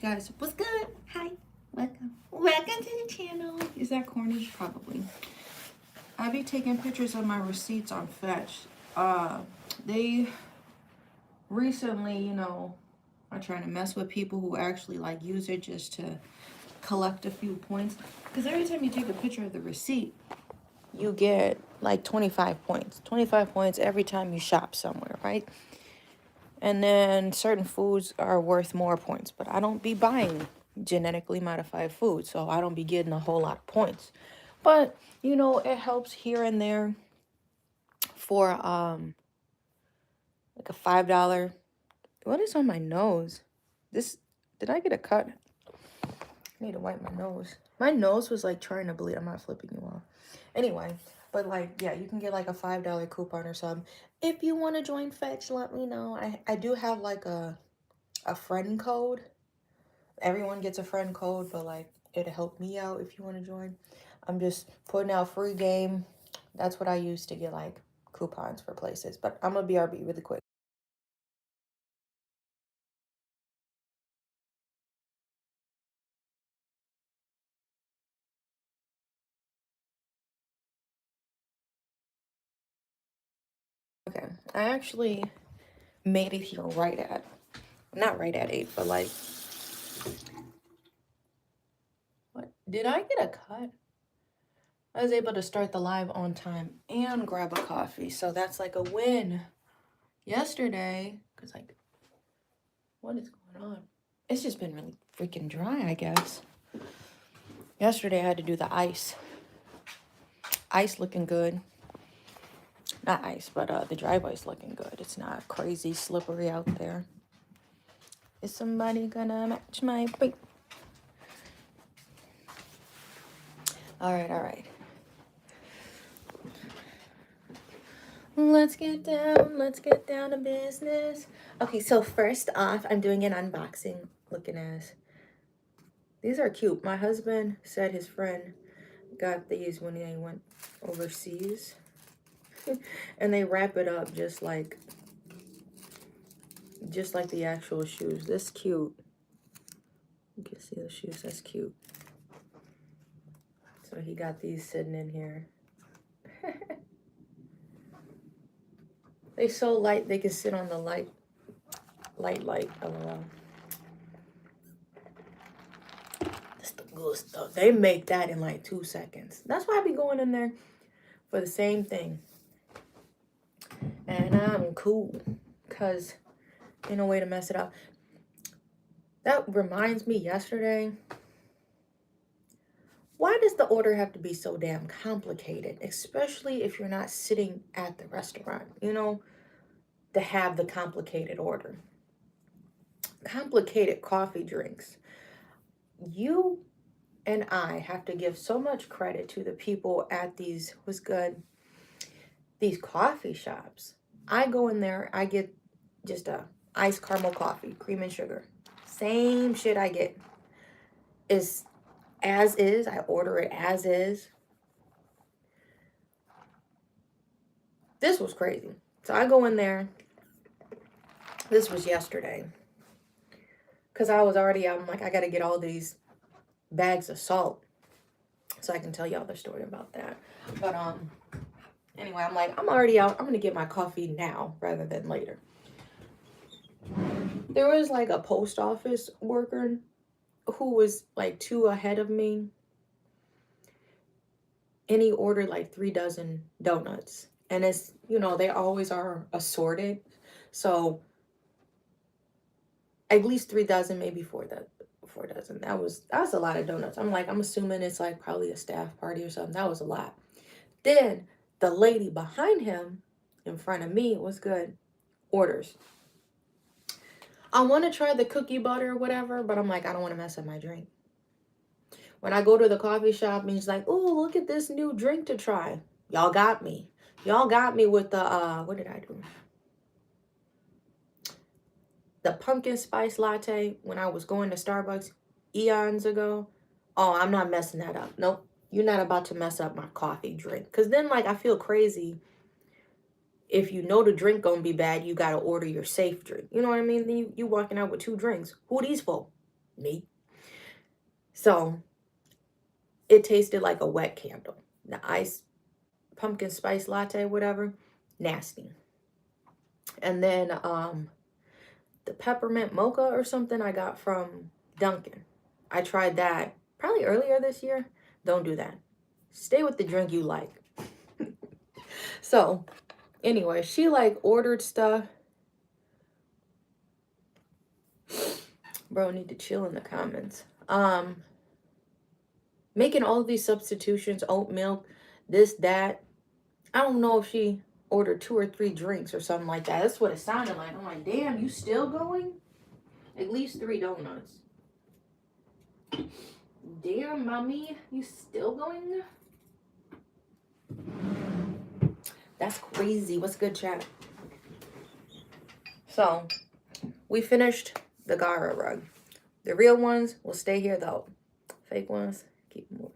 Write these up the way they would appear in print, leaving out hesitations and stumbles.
Guys, what's good? Hi, welcome to the channel. Is that Cornish? Probably. I be taking pictures of my receipts on Fetch. They recently, are trying to mess with people who actually like use it just to collect a few points. Because every time you take a picture of the receipt, you get like 25 points. 25 points every time you shop somewhere, right? And then certain foods are worth more points, but I don't be buying genetically modified food, so I don't be getting a whole lot of points. But, it helps here and there for like a $5. What is on my nose? Did I get a cut? I need to wipe my nose. My nose was like trying to bleed. I'm not flipping you off. Anyway, but like, yeah, you can get like a $5 coupon or something. If you want to join Fetch, let me know. I do have like a friend code. Everyone gets a friend code, but like it'll help me out if you want to join. I'm just putting out free game. That's what I use to get like coupons for places. But I'm gonna BRB really quick. Okay, I actually made it here not right at 8, but like, what? Did I get a cut? I was able to start the live on time and grab a coffee, so that's like a win. Yesterday, because like, what is going on? It's just been really freaking dry, I guess. Yesterday I had to do the ice. Ice looking good. Not ice, but the driveway's looking good. It's not crazy slippery out there. Is somebody gonna match my bait? All right. Let's get down to business. Okay, so first off, I'm doing an unboxing looking ass. These are cute. My husband said his friend got these when they went overseas. And they wrap it up just like the actual shoes. This cute. You can see the shoes. That's cute. So he got these sitting in here. They so light they can sit on the light. LOL. That's the good stuff. They make that in like 2 seconds. That's why I be going in there for the same thing. And I'm cool. Because ain't no way to mess it up. That reminds me yesterday. Why does the order have to be so damn complicated? Especially if you're not sitting at the restaurant, to have the complicated order. Complicated coffee drinks. You and I have to give so much credit to the people at these coffee shops. I go in there, I get just a iced caramel coffee, cream and sugar. Same shit I get is as is. I order it as is. This was crazy. So I go in there. This was yesterday. Because I was already out. I'm like, I got to get all these bags of salt so I can tell y'all the story about that. But anyway, I'm like, I'm already out. I'm going to get my coffee now rather than later. There was like a post office worker who was like 2 ahead of me. And he ordered like 3 dozen donuts. And it's, they always are assorted. So at least 3 dozen, maybe 4 dozen. That was a lot of donuts. I'm assuming it's like probably a staff party or something. That was a lot. Then the lady behind him, in front of me, was good, orders. I want to try the cookie butter or whatever, but I'm like, I don't want to mess up my drink. When I go to the coffee shop, and he's like, oh, look at this new drink to try. Y'all got me. Y'all got me with the, what did I do? The pumpkin spice latte when I was going to Starbucks eons ago. Oh, I'm not messing that up. Nope. You're not about to mess up my coffee drink. Because then, like, I feel crazy. If you know the drink gonna be bad, you got to order your safe drink. You know what I mean? Then you walking out with 2 drinks. Who are these for? me. So it tasted like a wet candle. The ice pumpkin spice latte, whatever, nasty. And then the peppermint mocha or something I got from Dunkin'. I tried that probably earlier this year. Don't do that. Stay with the drink you like. So anyway, she like ordered stuff. Bro, need to chill in the comments. Making all these substitutions, oat milk, this, that. I don't know if she ordered 2 or 3 drinks or something like that. That's what it sounded like. I'm like, damn, you still going? At least 3 donuts. Damn, mommy, you still going? That's crazy. What's good, chat? So, we finished the Gaara rug. The real ones will stay here, though. Fake ones, keep them moving.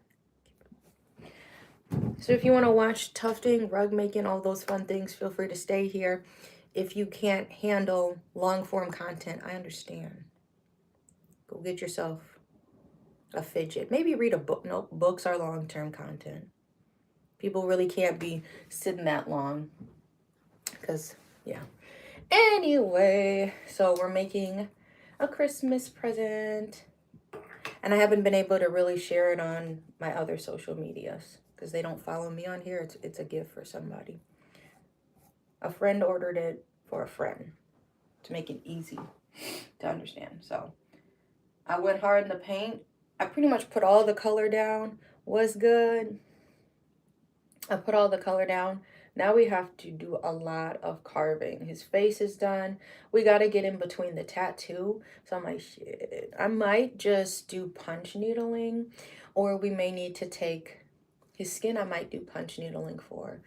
So if you want to watch tufting, rug making, all those fun things, feel free to stay here. If you can't handle long form content, I understand. Go get yourself a fidget. Maybe read a book. No, books are long term content. People really can't be sitting that long. Because, yeah. Anyway, so we're making a Christmas present. And I haven't been able to really share it on my other social medias because they don't follow me on here. It's a gift for somebody. A friend ordered it for a friend to make it easy to understand. So I went hard in the paint. I pretty much put all the color down. Was good. I put all the color down. Now we have to do a lot of carving. His face is done. We got to get in between the tattoo. So I'm like, shit. I might just do punch needling, or we may need to take his skin. I might do punch needling for,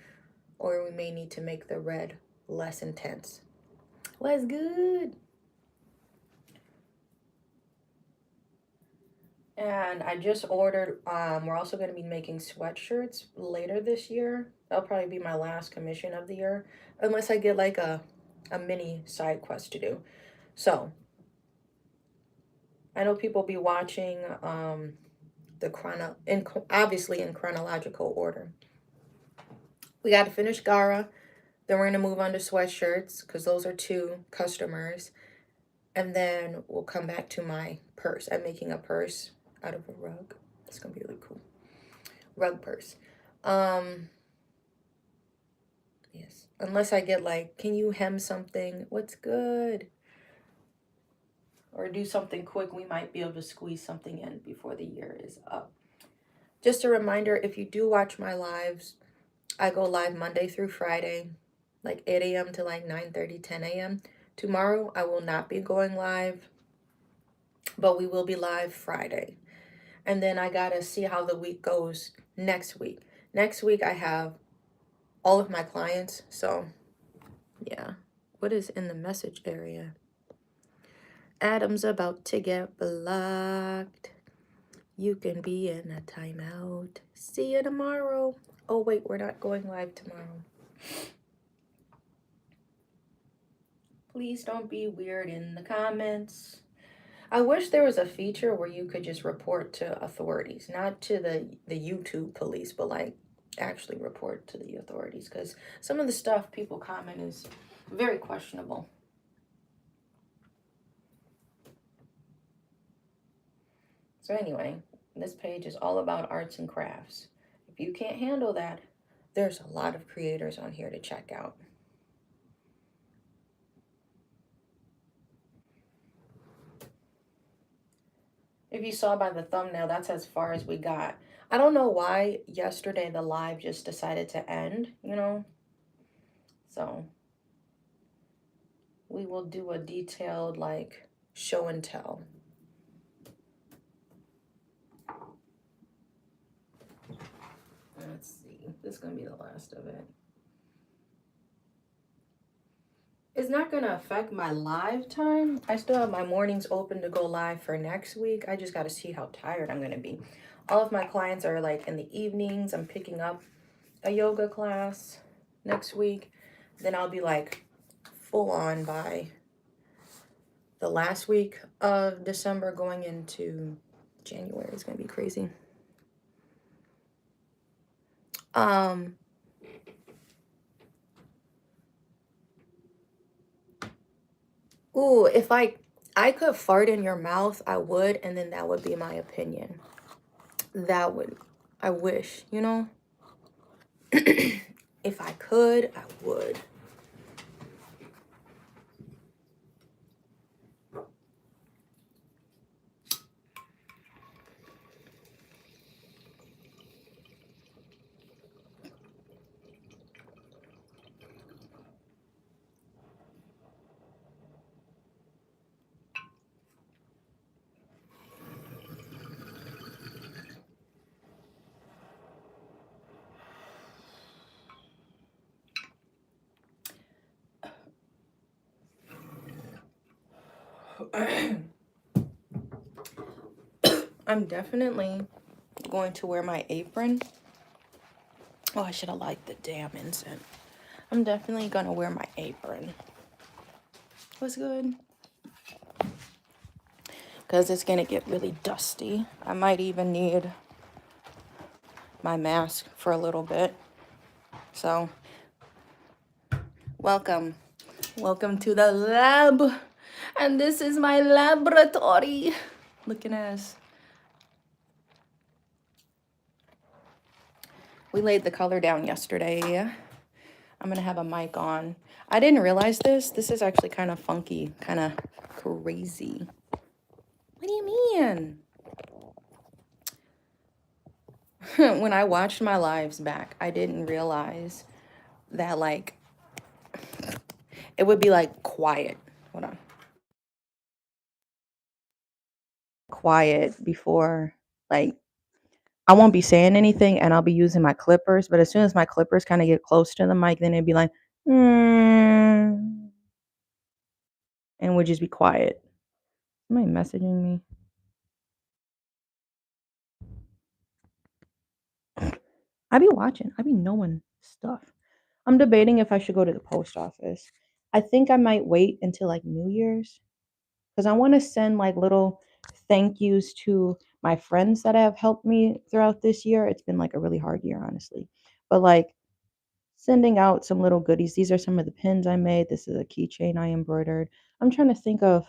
or we may need to make the red less intense. What's good? And I just ordered, we're also going to be making sweatshirts later this year. That'll probably be my last commission of the year, unless I get like a mini side quest to do. So, I know people be watching obviously in chronological order. We got to finish Gaara, then we're going to move on to sweatshirts, because those are 2 customers. And then we'll come back to my purse. I'm making a purse out of a rug. It's gonna be really cool. Rug purse. Yes. Unless I get like, can you hem something? What's good? Or do something quick, we might be able to squeeze something in before the year is up. Just a reminder, if you do watch my lives, I go live Monday through Friday, like 8 a.m. to like 9:30, 10 a.m. Tomorrow, I will not be going live, but we will be live Friday. And then I gotta see how the week goes next week. Next week I have all of my clients. So yeah. What is in the message area? Adam's about to get blocked. You can be in a timeout. See you tomorrow. Oh wait, we're not going live tomorrow. Please don't be weird in the comments. I wish there was a feature where you could just report to authorities, not to the YouTube police, but like actually report to the authorities, because some of the stuff people comment is very questionable. So anyway, this page is all about arts and crafts. If you can't handle that, there's a lot of creators on here to check out. If you saw by the thumbnail, that's as far as we got. I don't know why yesterday the live just decided to end, you know? So we will do a detailed like show and tell. Let's see. This is going to be the last of it. It's not going to affect my live time. I still have my mornings open to go live for next week. I just got to see how tired I'm going to be. All of my clients are like in the evenings. I'm picking up a yoga class next week. Then I'll be like full on by the last week of December going into January is gonna be crazy. Ooh, if I could fart in your mouth, I would, and then that would be my opinion. That would, I wish, you know? If I could, I would. I'm definitely going to wear my apron. Oh, I should have liked the damn incense. I'm definitely gonna wear my apron. What's good? Because it's gonna get really dusty. I might even need my mask for a little bit. So, welcome. Welcome to the lab. And this is my laboratory. Looking as we laid the color down yesterday. I'm gonna have a mic on. I didn't realize this. This is actually kind of funky, kind of crazy. What do you mean? When I watched my lives back, I didn't realize that like it would be like quiet. Hold on. Quiet before like I won't be saying anything and I'll be using my clippers, but as soon as my clippers kind of get close to the mic, then it'd be like, and would just be quiet. Somebody messaging me. I be watching. I be knowing stuff. I'm debating if I should go to the post office. I think I might wait until like New Year's because I want to send like little thank yous to my friends that have helped me throughout this year. It's been like a really hard year, honestly. But like sending out some little goodies. These are some of the pins I made. This is a keychain I embroidered. I'm trying to think of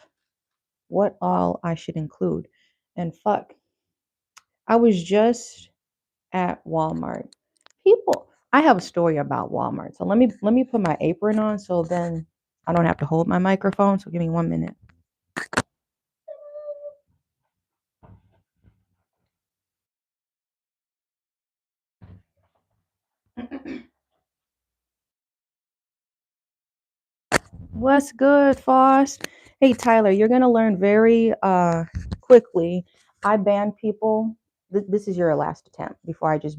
what all I should include. And fuck, I was just at Walmart. I have a story about Walmart. So let me put my apron on so then I don't have to hold my microphone. So give me 1 minute. What's good, Foss? Hey Tyler, you're gonna learn very quickly. I ban people. This is your last attempt before I just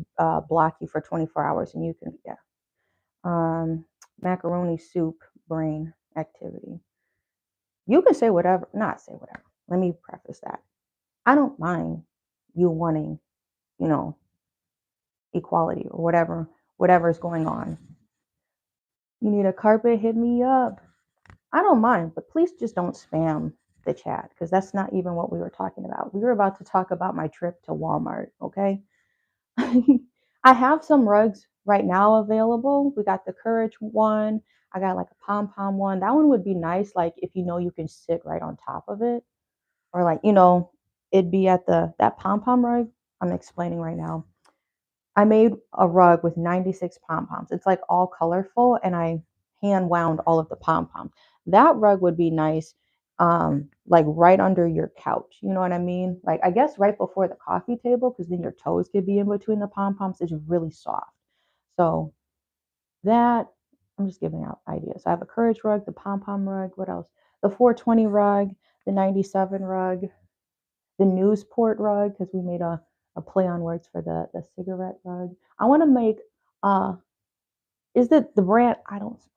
block you for 24 hours and you can macaroni soup brain activity. You can say whatever, not say whatever. Let me preface that. I don't mind you wanting, you know, equality or whatever's going on. You need a carpet, hit me up. I don't mind, but please just don't spam the chat because that's not even what we were talking about. We were about to talk about my trip to Walmart, okay? I have some rugs right now available. We got the Courage one. I got like a pom pom one. That one would be nice, like if you know you can sit right on top of it, or like it'd be at that pom pom rug. I'm explaining right now. I made a rug with 96 pom poms. It's like all colorful, and I hand wound all of the pom poms. That rug would be nice, like right under your couch. You know what I mean? Like I guess right before the coffee table, because then your toes could be in between the pom poms. It's really soft. So that I'm just giving out ideas. I have a Courage rug, the pom pom rug. What else? The 420 rug, the 97 rug, the Newsport rug because we made a play on words for the cigarette rug. I want to make is it the brand I don't smoke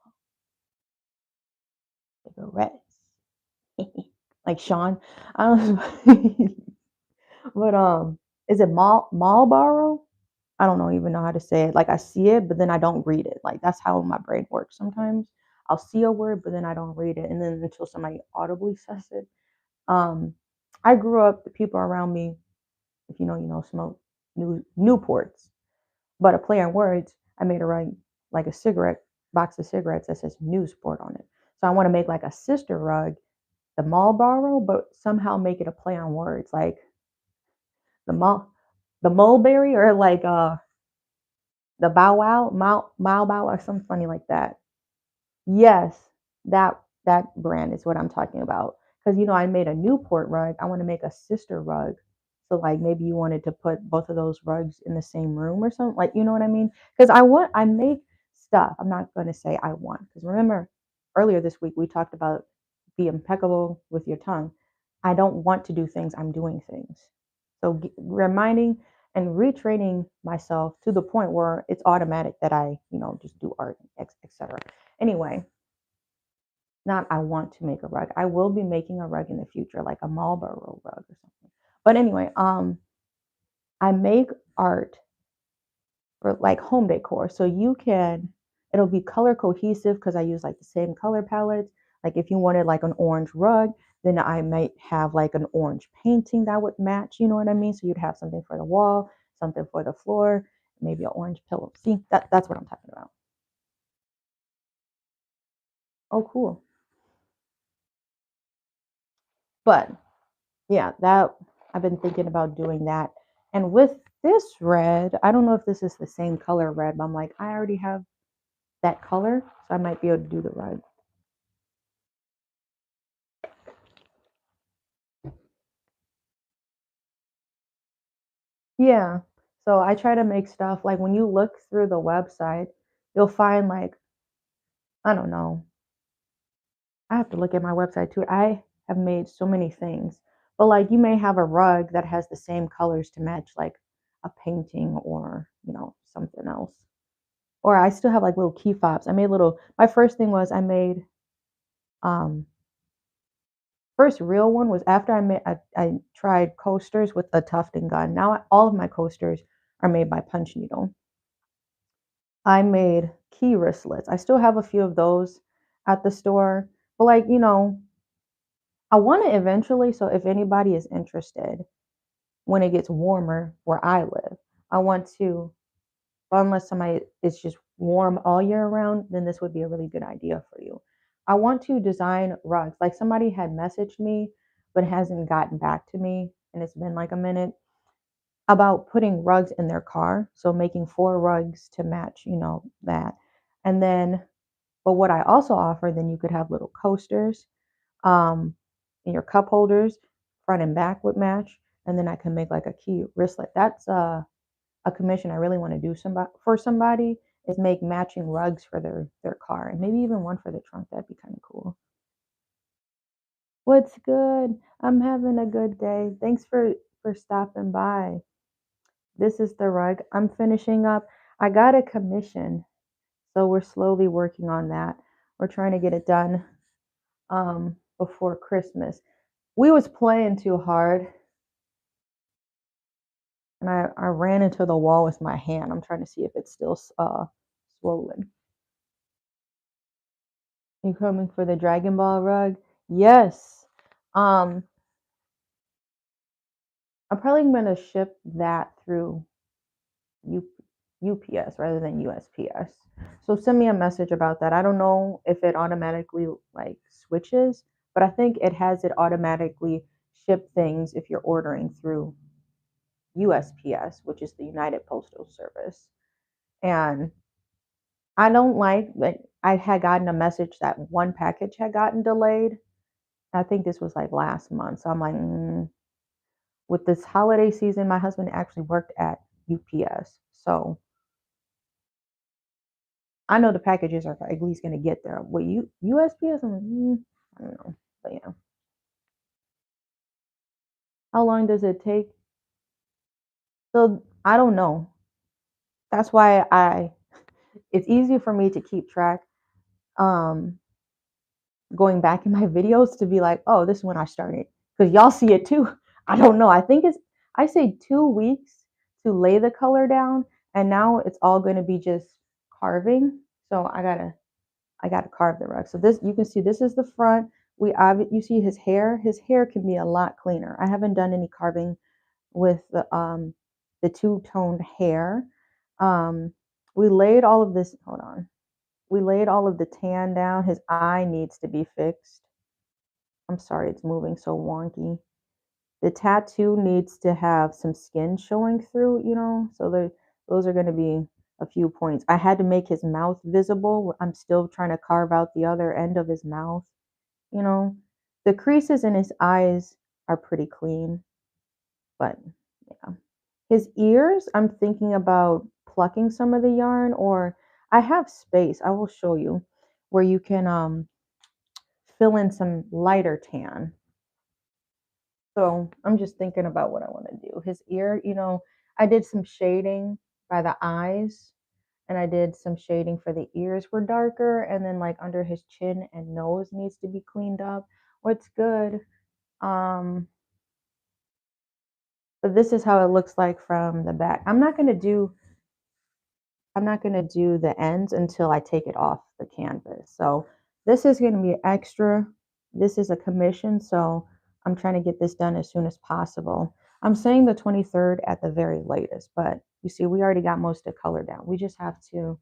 cigarettes like Sean. I don't but is it Marlboro? I don't know even know how to say it. Like I see it, but then I don't read it. Like that's how my brain works sometimes. I'll see a word, but then I don't read it. And then until somebody audibly says it. Um, I grew up, the people around me, if you know, smoke Newports. But a play on words, I made a write like a cigarette box of cigarettes that says Newsport on it. So I want to make like a sister rug, the Marlboro, but somehow make it a play on words, like the mul the mulberry or like the bow wow, bow bow or something funny like that. Yes, that brand is what I'm talking about. Because I made a Newport rug. I want to make a sister rug. So like maybe you wanted to put both of those rugs in the same room or something. Like you know what I mean? Because I make stuff. I'm not going to say I want. Because remember earlier this week we talked about be impeccable with your tongue. I don't want to do things. I'm doing things. So reminding and retraining myself to the point where it's automatic that I just do art, etc. Anyway, not I want to make a rug. I will be making a rug in the future, like a Marlboro rug or something. But anyway, I make art for like home decor. So it'll be color cohesive because I use like the same color palettes. Like if you wanted like an orange rug, then I might have like an orange painting that would match, you know what I mean? So you'd have something for the wall, something for the floor, maybe an orange pillow. See, that's what I'm talking about. Oh, cool. But yeah, that I've been thinking about doing that. And with this red, I don't know if this is the same color red, but I'm like, I already have that color, so I might be able to do the red. Yeah. So I try to make stuff like when you look through the website, you'll find like, I don't know, I have to look at my website too. I have made so many things, but like you may have a rug that has the same colors to match like a painting or, something else. Or I still have like little key fobs. My first thing was I made, um, first real one was after I tried coasters with a tufting gun. Now all of my coasters are made by punch needle. I made key wristlets. I still have a few of those at the store, but like, I want to eventually, so if anybody is interested, when it gets warmer where I live, I want to, unless somebody is just warm all year round, then this would be a really good idea for you. I want to design rugs. Like somebody had messaged me, but hasn't gotten back to me, and it's been like a minute about putting rugs in their car. So making 4 rugs to match, that. And then, but what I also offer, then you could have little coasters, um, and your cup holders, front and back would match. And then I can make like a key wristlet. That's a commission I really want to do for somebody is make matching rugs for their car and maybe even one for the trunk. That'd be kind of cool. What's good? I'm having a good day. Thanks for stopping by. This is the rug I'm finishing up. I got a commission, so we're slowly working on that. We're trying to get it done before Christmas. We was playing too hard and I ran into the wall with my hand. I'm trying to see if it's still swollen. You coming for the Dragon Ball rug? Yes. Um, I'm probably gonna ship that through U- UPS rather than USPS. So send me a message about that. I don't know if it automatically like switches, but I think it has it automatically ship things if you're ordering through USPS, which is the United Postal Service. And I don't like I had gotten a message that one package had gotten delayed. I think this was like last month. So I'm like, with this holiday season, my husband actually worked at UPS. So I know the packages are at least going to get there. What USPS? I'm like, I don't know. But yeah. How long does it take? So I don't know. That's why it's easy for me to keep track. Um, Going back in my videos to be like, oh, this is when I started. Because y'all see it too. I don't know. I say 2 weeks to lay the color down. And now it's all going to be just carving. So I got to carve the rug. So this, you can see this is the front. You see his hair. His hair can be a lot cleaner. I haven't done any carving with the two-toned hair. We laid all of this, hold on. We laid all of the tan down. His eye needs to be fixed. I'm sorry, it's moving so wonky. The tattoo needs to have some skin showing through, so those are going to be a few points. I had to make his mouth visible. I'm still trying to carve out the other end of his mouth. The creases in his eyes are pretty clean, but yeah. His ears, I'm thinking about plucking some of the yarn, or I have space. I will show you where you can fill in some lighter tan. So I'm just thinking about what I want to do. His ear, I did some shading by the eyes, and I did some shading for the ears were darker, and then like under his chin and nose needs to be cleaned up. What's good. But this is how it looks like from the back. I'm not gonna do the ends until I take it off the canvas. So this is gonna be extra. This is a commission, so I'm trying to get this done as soon as possible. I'm saying the 23rd at the very latest, but you see, we already got most of the color down. We just have to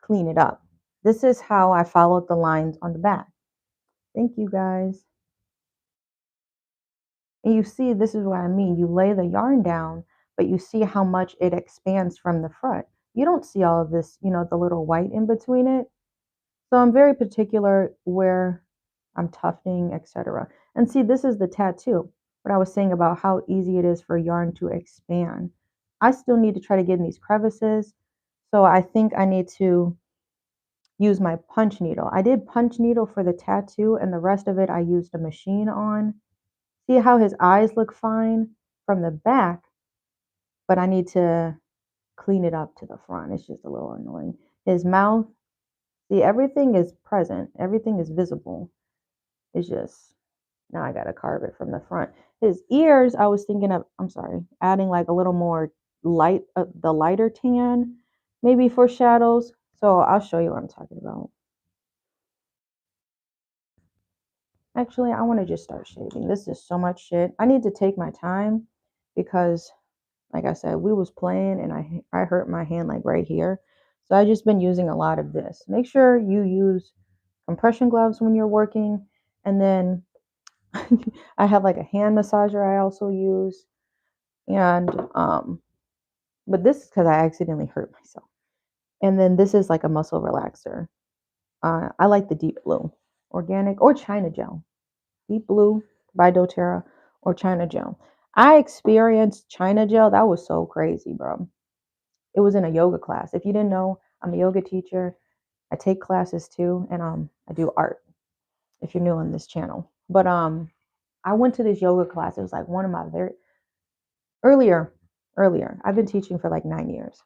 clean it up. This is how I followed the lines on the back. Thank you, guys. And you see, this is what I mean. You lay the yarn down, but you see how much it expands from the front. You don't see all of this, the little white in between it. So I'm very particular where I'm tufting, etc. And see, this is the tattoo. What I was saying about how easy it is for yarn to expand. I still need to try to get in these crevices. So I think I need to use my punch needle. I did punch needle for the tattoo, and the rest of it I used a machine on. See how his eyes look fine from the back, but I need to clean it up to the front. It's just a little annoying. His mouth, see, everything is present, everything is visible. It's just, now I got to carve it from the front. His ears, I was thinking of, I'm sorry, adding like a little more light, the lighter tan, maybe for shadows. So I'll show you what I'm talking about. Actually, I want to just start shaving. This is so much shit. I need to take my time because, like I said, we was playing and I hurt my hand like right here. So I just been using a lot of this. Make sure you use compression gloves when you're working. And then I have like a hand massager I also use. And but this is because I accidentally hurt myself. And then this is like a muscle relaxer. I like the deep blue, organic or China gel. Deep blue by doTERRA or China gel. I experienced China gel. That was so crazy, bro. It was in a yoga class. If you didn't know, I'm a yoga teacher. I take classes too, and I do art. If you're new on this channel, but I went to this yoga class. It was like one of my very earlier. I've been teaching for like 9 years.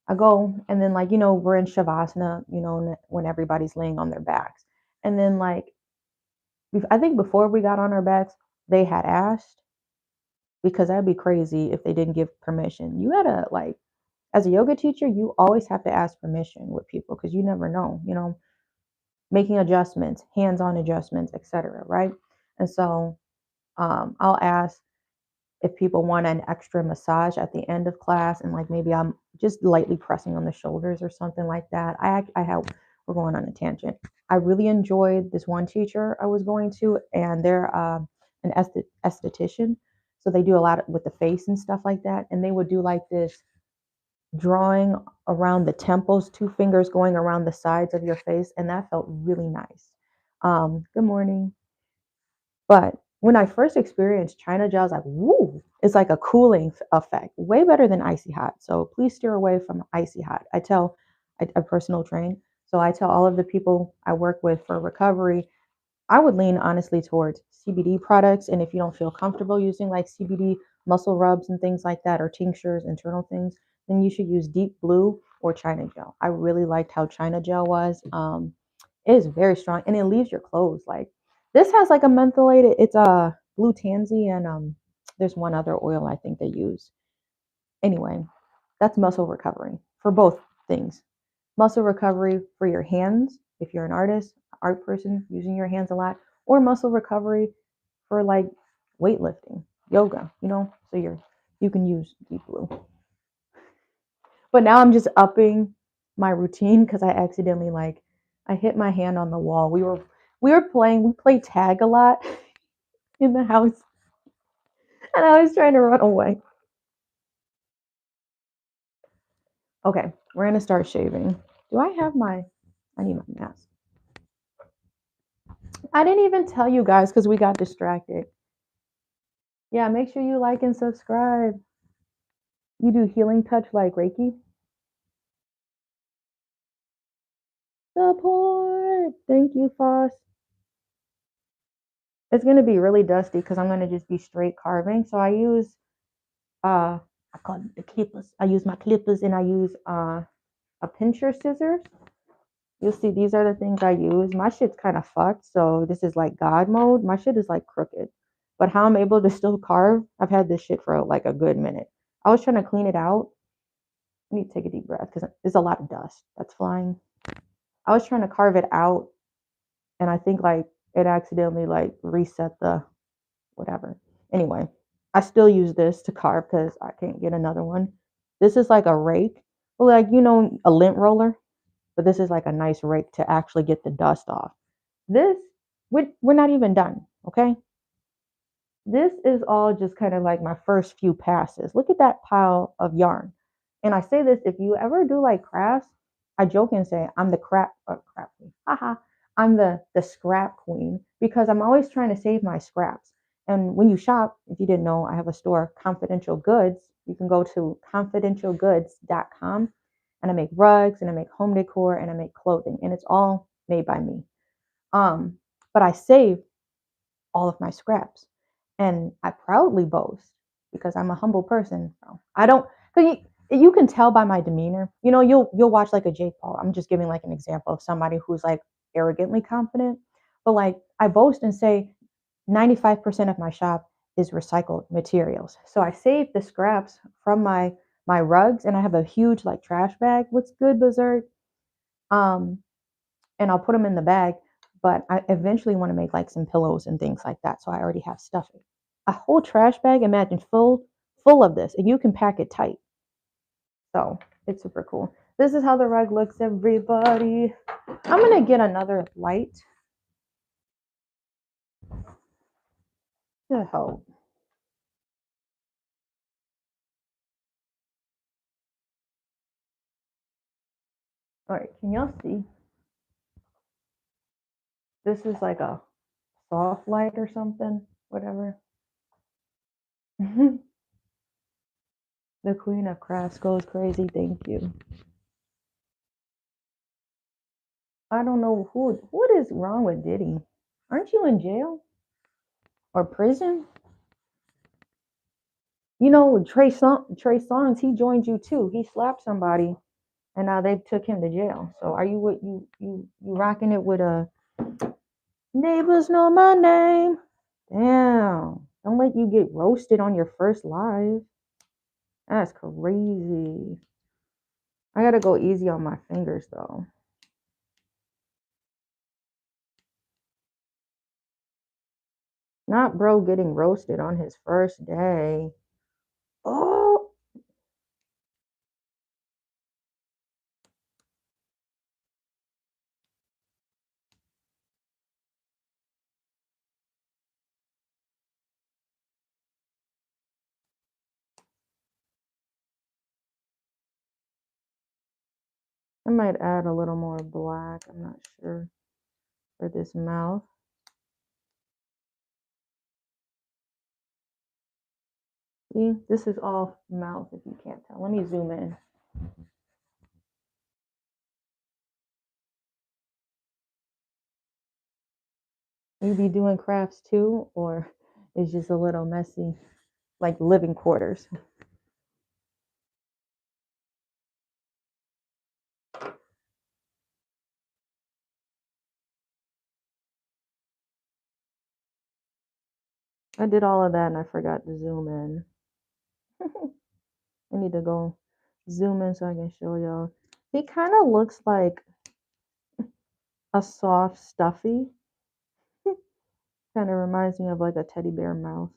I go and then like we're in shavasana, when everybody's laying on their backs, and then like I think before we got on our backs, they had asked, because that'd be crazy if they didn't give permission. You gotta like, as a yoga teacher, you always have to ask permission with people because you never know, making adjustments, hands-on adjustments, etc. Right? And so I'll ask if people want an extra massage at the end of class, and like maybe I'm just lightly pressing on the shoulders or something like that. We're going on a tangent. I really enjoyed this one teacher I was going to, and they're an esthetician. So they do a lot with the face and stuff like that. And they would do like this drawing around the temples, two fingers going around the sides of your face. And that felt really nice. Good morning. But when I first experienced China gel, I was like, woo, it's like a cooling effect, way better than icy hot. So please steer away from icy hot. I personal train. So I tell all of the people I work with for recovery, I would lean honestly towards CBD products. And if you don't feel comfortable using like CBD muscle rubs and things like that, or tinctures, internal things, then you should use Deep Blue or China gel. I really liked how China gel was. It is very strong and it leaves your clothes like, this has like a mentholated, it's a blue tansy, and there's one other oil I think they use. Anyway, that's muscle recovery for both things. Muscle recovery for your hands if you're an artist, art person, using your hands a lot, or muscle recovery for like weightlifting, yoga, so you can use deep blue. But now I'm just upping my routine because I accidentally I hit my hand on the wall. We play tag a lot in the house, and I was trying to run away. Okay, we're gonna start shaving. Do I have I need my mask. I didn't even tell you guys because we got distracted. Yeah, make sure you like and subscribe. You do healing touch like Reiki? Support! Thank you, Foss. It's gonna be really dusty because I'm gonna just be straight carving. So I use I call it the clippers. I use my clippers and I use a pincher scissors. You'll see these are the things I use. My shit's kind of fucked, so this is like God mode. My shit is like crooked. But how I'm able to still carve, I've had this shit for like a good minute. I was trying to clean it out. I need to take a deep breath because there's a lot of dust that's flying. I was trying to carve it out, and I think like it accidentally like reset the whatever. Anyway, I still use this to carve because I can't get another one. This is like a rake, like a lint roller, but this is like a nice rake to actually get the dust off. This we're not even done, okay? This is all just kind of like my first few passes. Look at that pile of yarn. And I say this, if you ever do like crafts, I joke and say I'm the crap queen. Haha. I'm the scrap queen because I'm always trying to save my scraps. And when you shop, if you didn't know, I have a store, Confidential Goods. You can go to confidentialgoods.com, and I make rugs and I make home decor and I make clothing, and it's all made by me. But I save all of my scraps. And I proudly boast because I'm a humble person. I don't, because you can tell by my demeanor. You'll watch like a Jake Paul. I'm just giving like an example of somebody who's like arrogantly confident. But like I boast and say 95% of my shop is recycled materials. So I save the scraps from my rugs, and I have a huge like trash bag. What's good, Berserk? Um, and I'll put them in the bag. But I eventually want to make like some pillows and things like that. So I already have stuffing. A whole trash bag, imagine full of this, and you can pack it tight. So it's super cool. This is how the rug looks, everybody. I'm gonna get another light to help. All right, can y'all see? This is like a soft light or something, whatever. The Queen of Crafts goes crazy. Thank you. I don't know what is wrong with Diddy. Aren't you in jail or prison? Trey Songz, he joined you too. He slapped somebody, and now they took him to jail. So are you what you rocking it with a neighbors know my name? Damn! Don't let you get roasted on your first live. That's crazy. I gotta go easy on my fingers though. Not bro getting roasted on his first day. Oh, I might add a little more black. I'm not sure for this mouth. See, this is all mouth if you can't tell. Let me zoom in. You be doing crafts too, or it's just a little messy, like living quarters? I did all of that and I forgot to zoom in. I need to go zoom in so I can show y'all. He kind of looks like a soft, stuffy. Kind of reminds me of like a teddy bear mouth.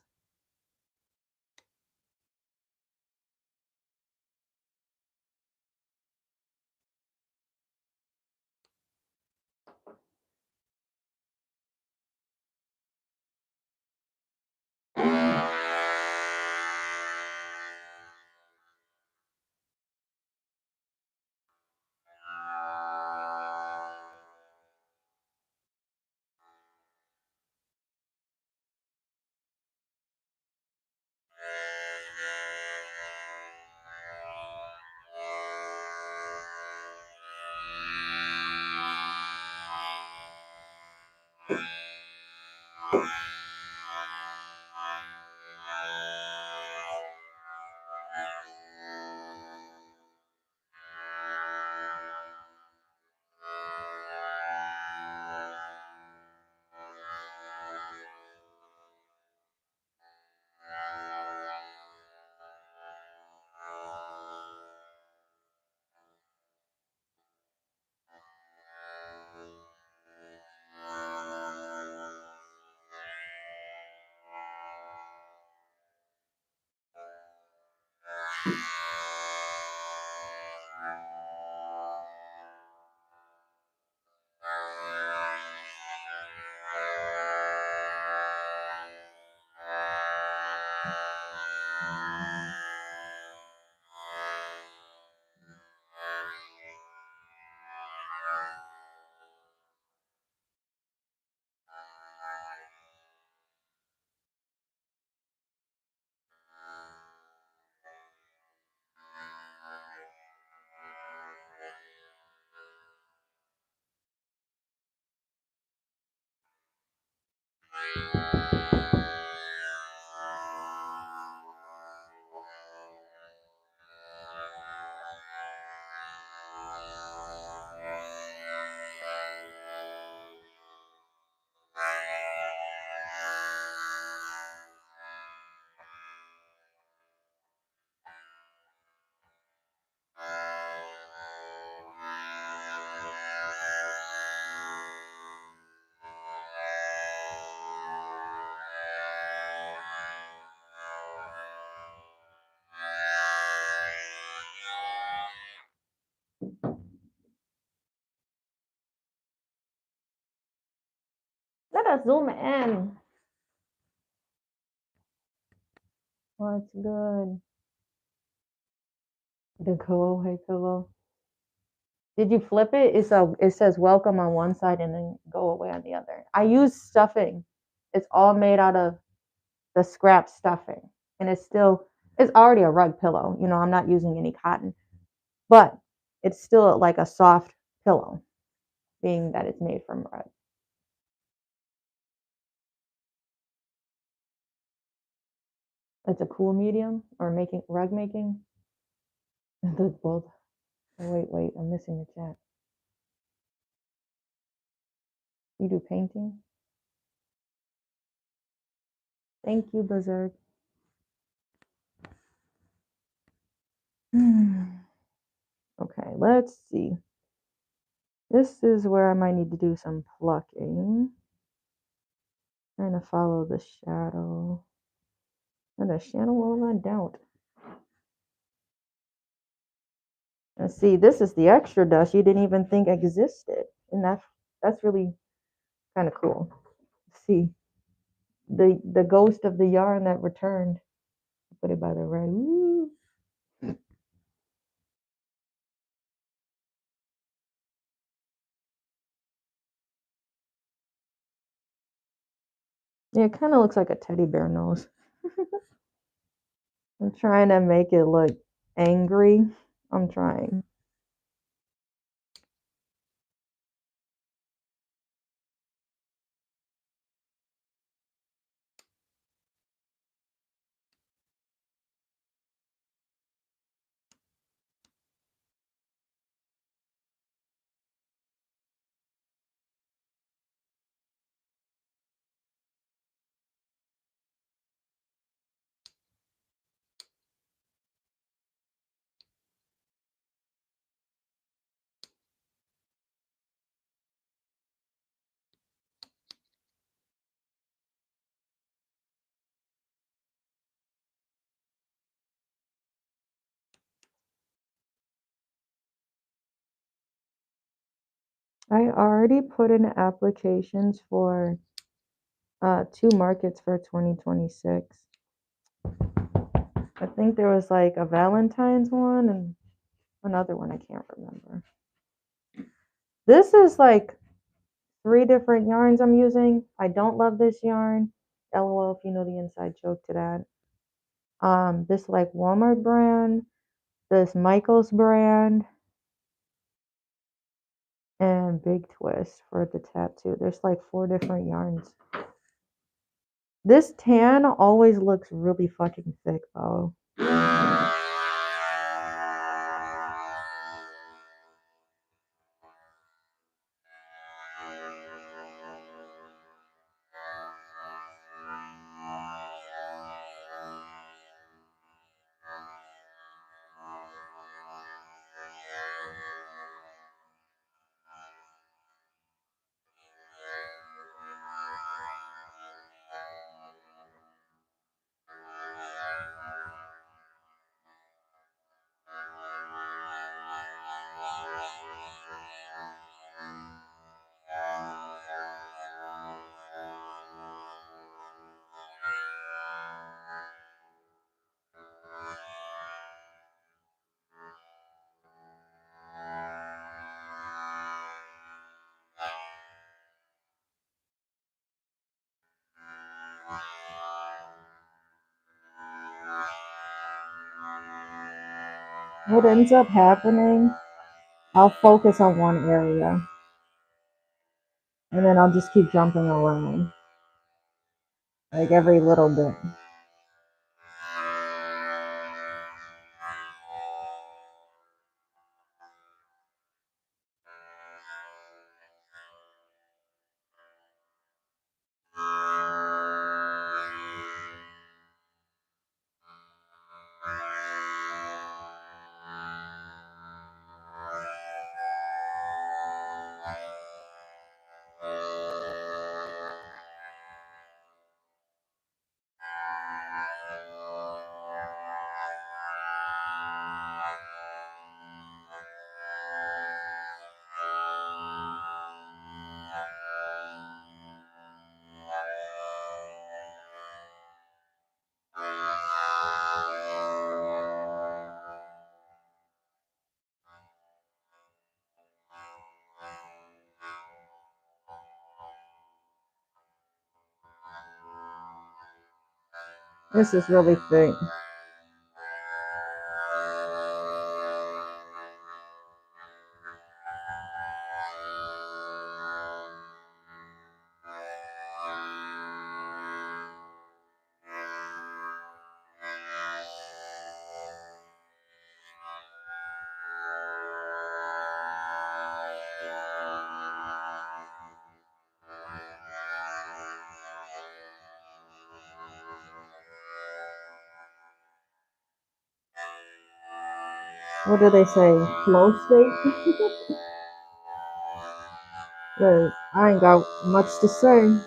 Let us zoom in. What's good? The cool, hey pillow. Did you flip it? It says welcome on one side and then go away on the other. I use stuffing. It's all made out of the scrap stuffing. And it's already a rug pillow. You know, I'm not using any cotton. But it's still like a soft pillow, being that it's made from rug. It's a cool medium or making rug making. The both. Oh, wait, I'm missing the chat. You do painting? Thank you, Berserk. Okay, let's see. This is where I might need to do some plucking. Trying to follow the shadow. And the shadow will run out. And see, this is the extra dust you didn't even think existed. And that's really kind of cool. See, the ghost of the yarn that returned. Put it by the red. Woo. Yeah, it kind of looks like a teddy bear nose. I'm trying to make it look angry. I'm trying. I already put in applications for 2 markets for 2026. I think there was like a Valentine's one and another one I can't remember. This is like 3 different yarns I'm using. I don't love this yarn. LOL if you know the inside joke to that. This like Walmart brand, this Michaels brand, and Big Twist for the tattoo. There's like 4 different yarns. This tan always looks really fucking thick though. What ends up happening, I'll focus on one area and then I'll just keep jumping around like every little bit. This is really thick. What do they say? Flow state? Cause I ain't got much to say.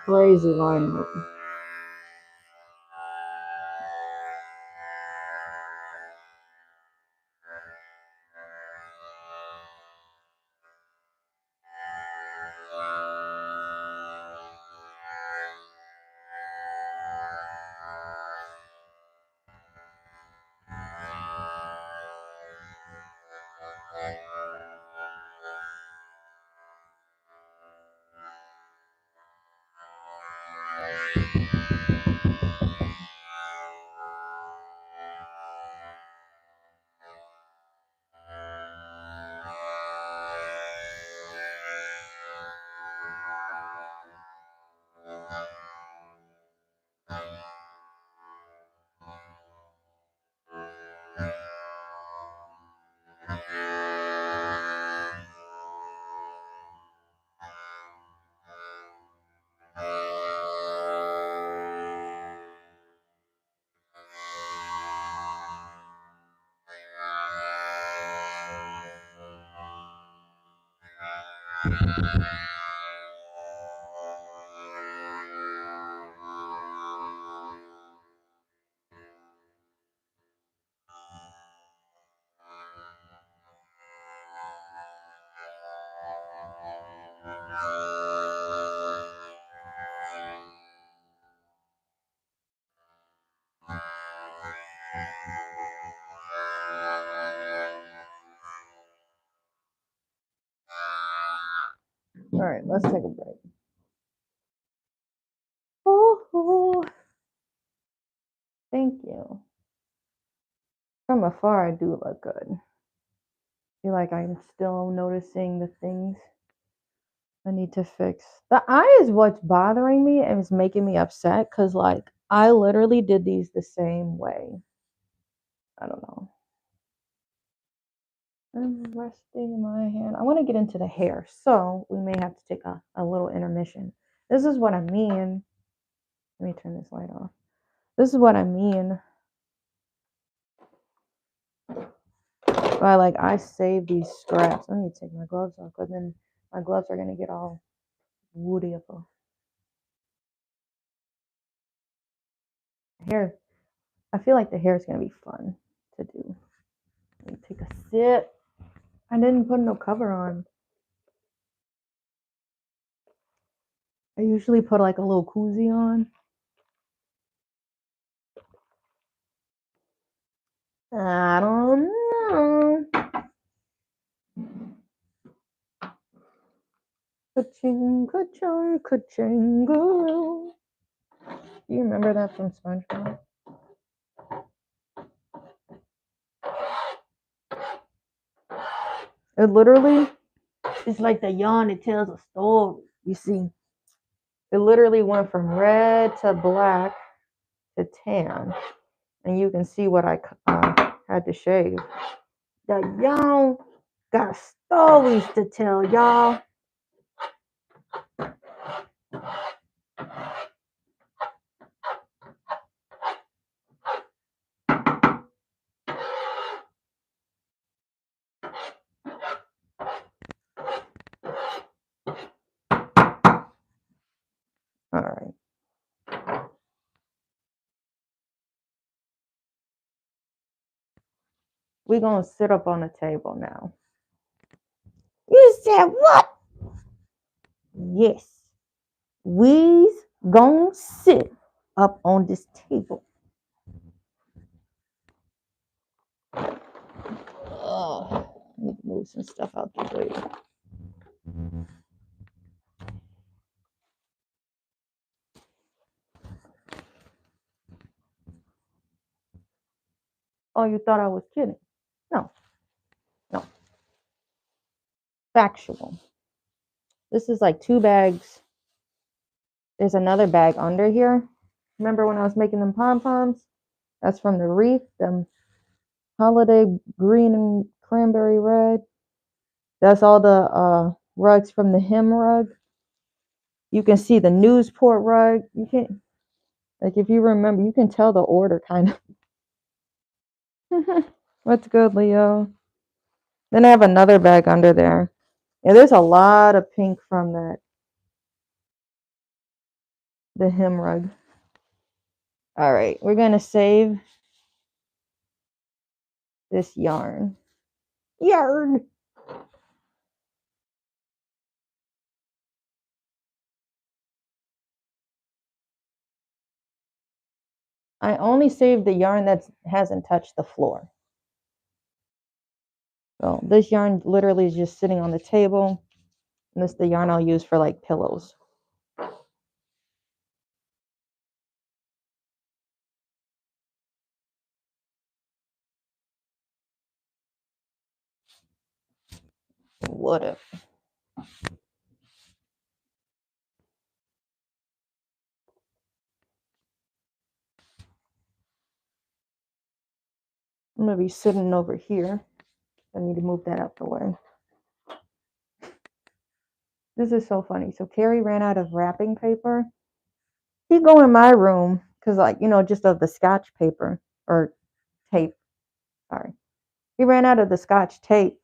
Crazy lineup. All right, let's take a break. Oh, thank you. From afar, I do look good. I feel like I'm still noticing the things I need to fix. The eye is what's bothering me and is making me upset because, like, I literally did these the same way. I don't know. I'm resting my hand. I want to get into the hair, so we may have to take a little intermission. This is what I mean. Let me turn this light off. This is what I mean by, like, I save these scraps. I need to take my gloves off because then my gloves are going to get all woody up. Hair. I feel like the hair is going to be fun to do. Let me take a sip. I didn't put no cover on. I usually put like a little koozie on. I don't know. Ka-ching, ka-chung, ka-chingoo. Do you remember that from SpongeBob? It literally is like the yarn. It tells a story. You see, it literally went from red to black to tan, and you can see what I had to shave. The yarn got stories to tell, y'all. All right. We're going to sit up on the table now. You said what? Yes. We's going to sit up on this table. I need to move some stuff out the way. Oh, you thought I was kidding? No. No. Factual. This is like 2 bags. There's another bag under here. Remember when I was making them pom-poms? That's from the wreath, them holiday green and cranberry red. That's all the rugs from the hem rug. You can see the Newsport rug. You can, like, if you remember, you can tell the order kind of. What's good, Leo? Then I have another bag under there. Yeah, there's a lot of pink from the hem rug. All right, we're gonna save this yarn. Yarn. I only saved the yarn that hasn't touched the floor. So this yarn literally is just sitting on the table. And this is the yarn I'll use for like pillows. Whatever. I'm gonna be sitting over here. I need to move that out the way. This is so funny. So Carrie ran out of wrapping paper. He go in my room because, like, you know, just of the Scotch paper or tape. Sorry. He ran out of the Scotch tape.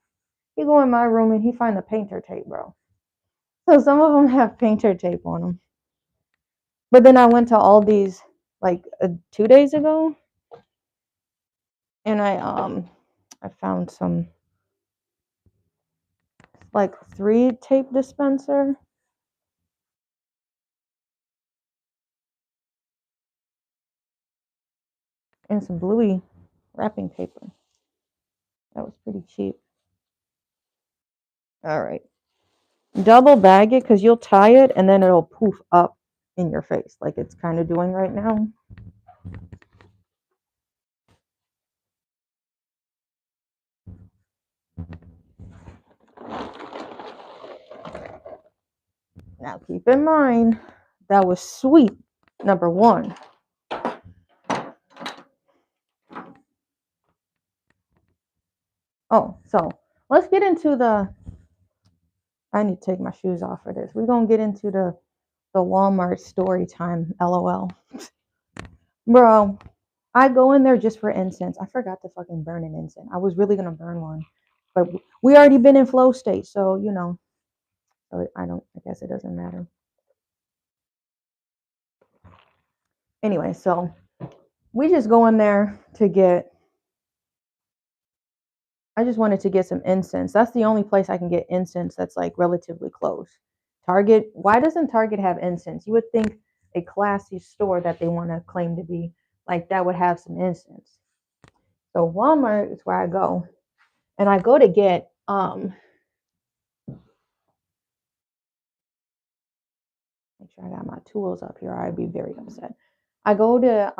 He go in my room and he find the painter tape, bro. So some of them have painter tape on them. But then I went to Aldi's like 2 days ago, and I found some like 3 tape dispenser and some bluey wrapping paper. That was pretty cheap. All right. Double bag it because you'll tie it and then it'll poof up in your face like it's kind of doing right now. Now keep in mind, that was sweet number one. Oh, so let's get into I need to take my shoes off for this. We're going to get into the Walmart story time, LOL. Bro, I go in there just for incense. I forgot to fucking burn an incense. I was really going to burn one. But we already been in flow state, so, so I guess it doesn't matter. Anyway, so we just go in there I just wanted to get some incense. That's the only place I can get incense that's like relatively close. Target, why doesn't Target have incense? You would think a classy store that they want to claim to be like that would have some incense. So Walmart is where I go. And I go to get make sure I got my tools up here. I'd be very upset. I go to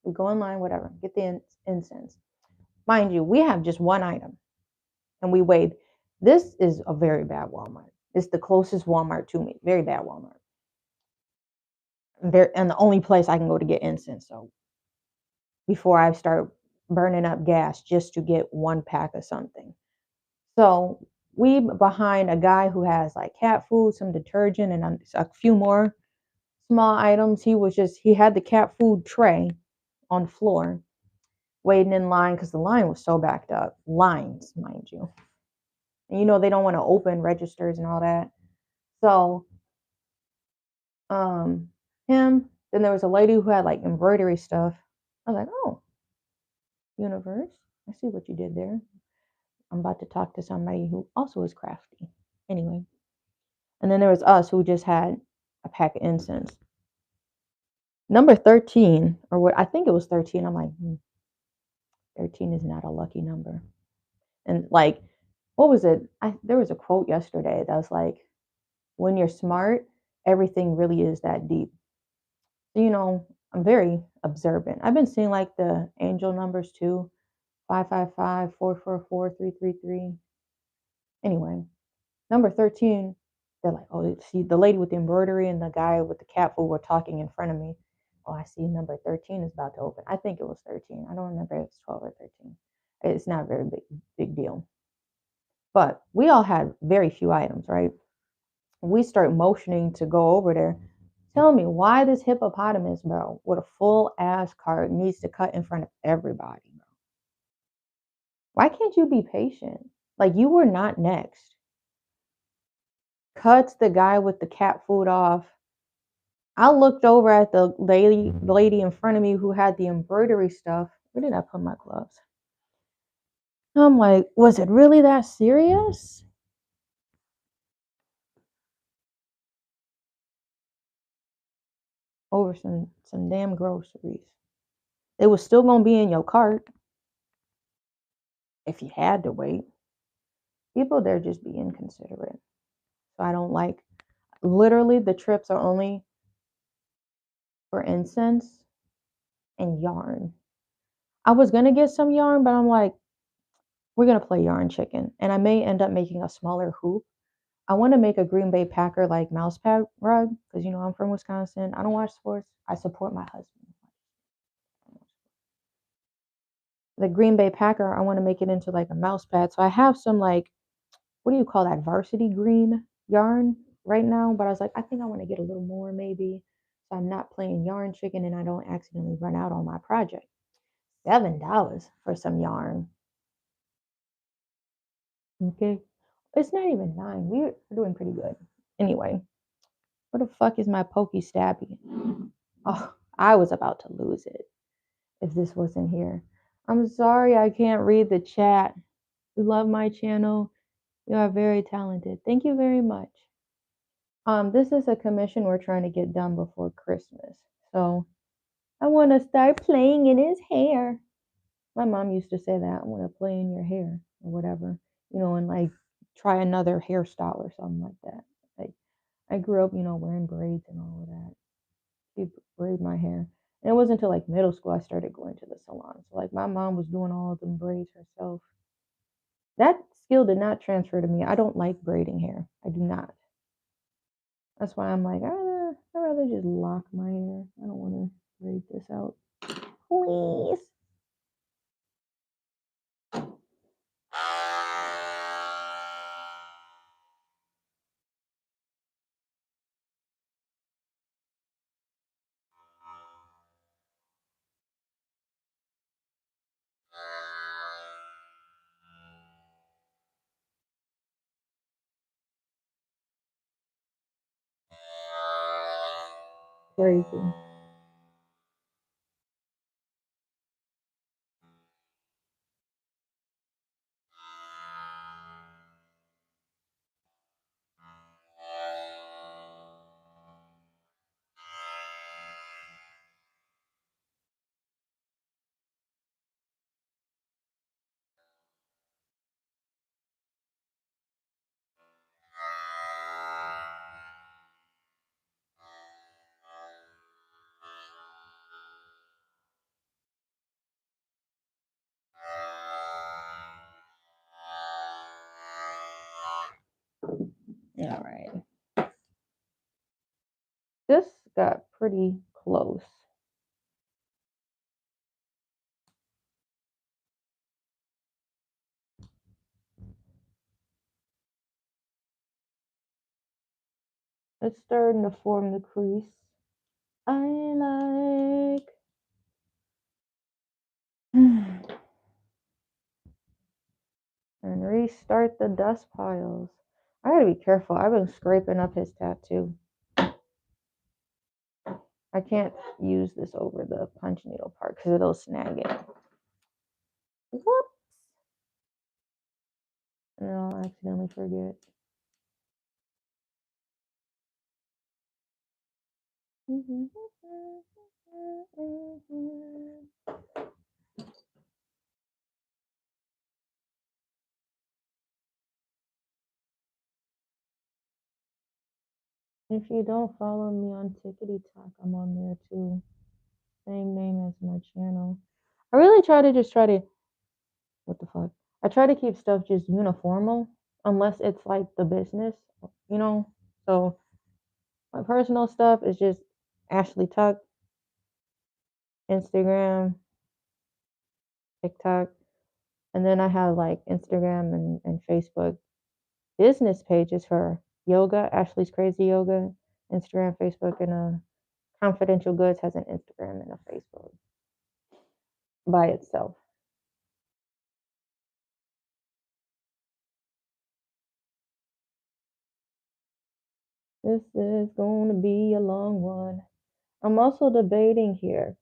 we go online, whatever, get the incense. Mind you, we have just one item. And we weighed. This is a very bad Walmart. It's the closest Walmart to me. Very bad Walmart. And the only place I can go to get incense. So before I start burning up gas just to get one pack of something. So we behind a guy who has like cat food, some detergent, and a few more small items. He had the cat food tray on the floor, waiting in line because the line was so backed up. Lines, mind you. And they don't want to open registers and all that. So him, then there was a lady who had like embroidery stuff. I was like, oh, universe, I see what you did there. I'm about to talk to somebody who also is crafty. Anyway. And then there was us who just had a pack of incense. Number 13, or what I think it was 13. I'm like, 13 is not a lucky number. And like, what was it? There was a quote yesterday that was like, when you're smart, everything really is that deep. I'm very observant. I've been seeing like the angel numbers too, 555, 444, 333. Anyway, number 13, they're like, oh, see, the lady with the embroidery and the guy with the cat food were talking in front of me. Oh, I see number 13 is about to open. I think it was 13. I don't remember if it's 12 or 13. It's not a very big deal. But we all had very few items, right? We start motioning to go over there. Tell me why this hippopotamus, bro, with a full ass cart needs to cut in front of everybody, bro. Why can't you be patient? Like you were not next. Cuts the guy with the cat food off. I looked over at the lady in front of me who had the embroidery stuff. Where did I put my gloves? I'm like, was it really that serious? Over some damn groceries. It was still gonna be in your cart if you had to wait. People there just be inconsiderate. So I don't like. Literally, the trips are only for incense and yarn. I was gonna get some yarn, but I'm like, we're gonna play yarn chicken, and I may end up making a smaller hoop. I want to make a Green Bay Packer like mouse pad rug because I'm from Wisconsin. I don't watch sports. I support my husband. The Green Bay Packer, I want to make it into like a mouse pad. So I have some like, what do you call that? Varsity green yarn right now. But I was like, I think I want to get a little more maybe. So I'm not playing yarn chicken and I don't accidentally run out on my project. $7 for some yarn. Okay. It's not even 9. We're doing pretty good. Anyway, where the fuck is my pokey stabby? Oh, I was about to lose it if this wasn't here. I'm sorry I can't read the chat. You love my channel. You are very talented. Thank you very much. This is a commission we're trying to get done before Christmas. So I want to start playing in his hair. My mom used to say that. I want to play in your hair or whatever, and like try another hairstyle or something like that. Like I grew up, wearing braids and all of that. She braid my hair. And it wasn't until like middle school I started going to the salon. So like my mom was doing all of them braids herself. That skill did not transfer to me. I don't like braiding hair. I do not. That's why I'm like, I'd rather just lock my hair. I don't want to braid this out. Please. Crazy. All right. This got pretty close. It's starting to form the crease. I like. And restart the dust piles. I gotta be careful. I've been scraping up his tattoo. I can't use this over the punch needle part because it'll snag it. Whoops. And then I'll accidentally forget. If you don't follow me on Tickety Talk, I'm on there too. Same name as my channel. I really try to what the fuck? I try to keep stuff just uniformal unless it's like the business, you know? So my personal stuff is just Ashlee Tuck, Instagram, TikTok, and then I have like Instagram and Facebook business pages for yoga, Ashlee's Crazy Yoga, Instagram, Facebook, and Confidential Goods has an Instagram and a Facebook by itself. This is going to be a long one. I'm also debating here.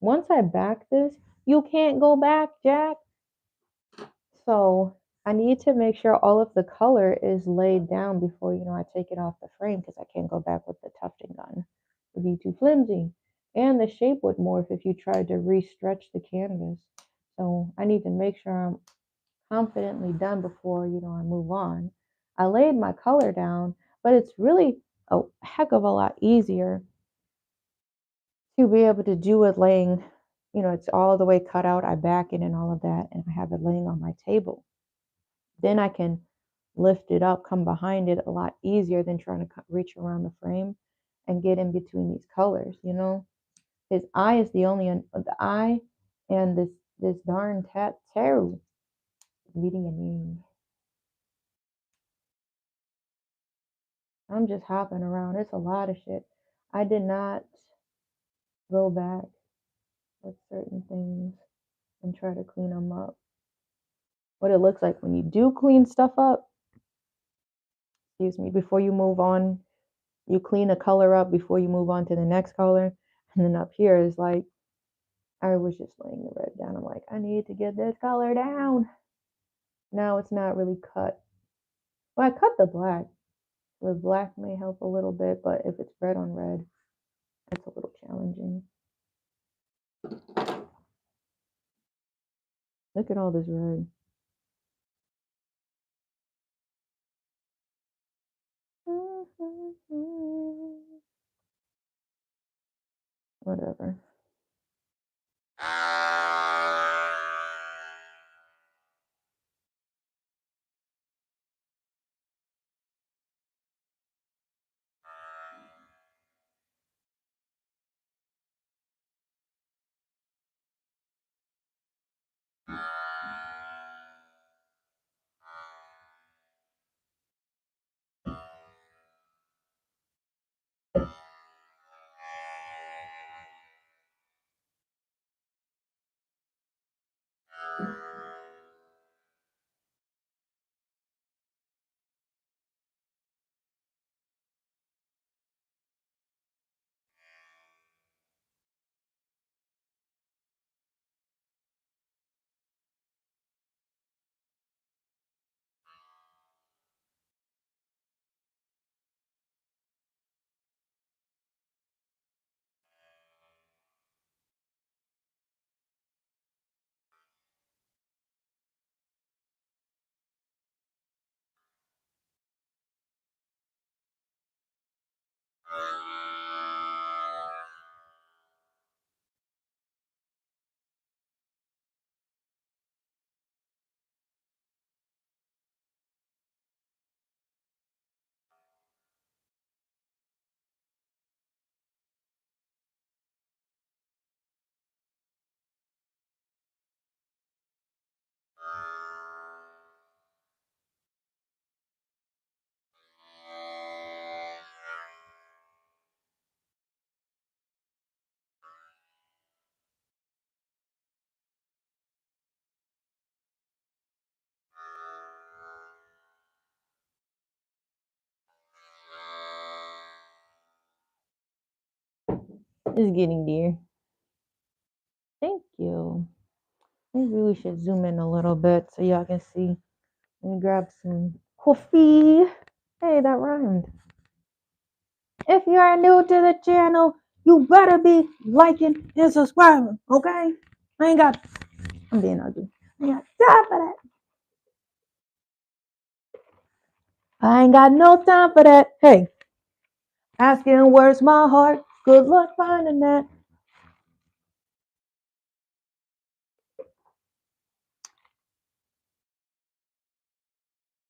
Once I back this, you can't go back, Jack. So I need to make sure all of the color is laid down before, I take it off the frame because I can't go back with the tufting gun. It would be too flimsy. And the shape would morph if you tried to re-stretch the canvas. So I need to make sure I'm confidently done before, I move on. I laid my color down, but it's really a heck of a lot easier to be able to do it laying, it's all the way cut out. I back it and all of that, and I have it laying on my table. Then I can lift it up, come behind it a lot easier than trying to reach around the frame and get in between these colors, His eye is the eye and this darn tattoo. Reading a name. I'm just hopping around. It's a lot of shit. I did not go back with certain things and try to clean them up. What it looks like when you do clean stuff up, excuse me, before you move on, you clean a color up before you move on to the next color. And then up here is like, I was just laying the red down. I'm like, I need to get this color down. Now it's not really cut. Well, I cut the black. The black may help a little bit, but if it's red on red, it's a little challenging. Look at all this red. Whatever. It's getting there. Thank you. Maybe we should zoom in a little bit so y'all can see. Let me grab some coffee. Hey, that rhymed. If you are new to the channel, you better be liking and subscribing, okay? I'm being ugly. I ain't got time for that. I ain't got no time for that. Hey, asking where's my heart? Good luck finding that.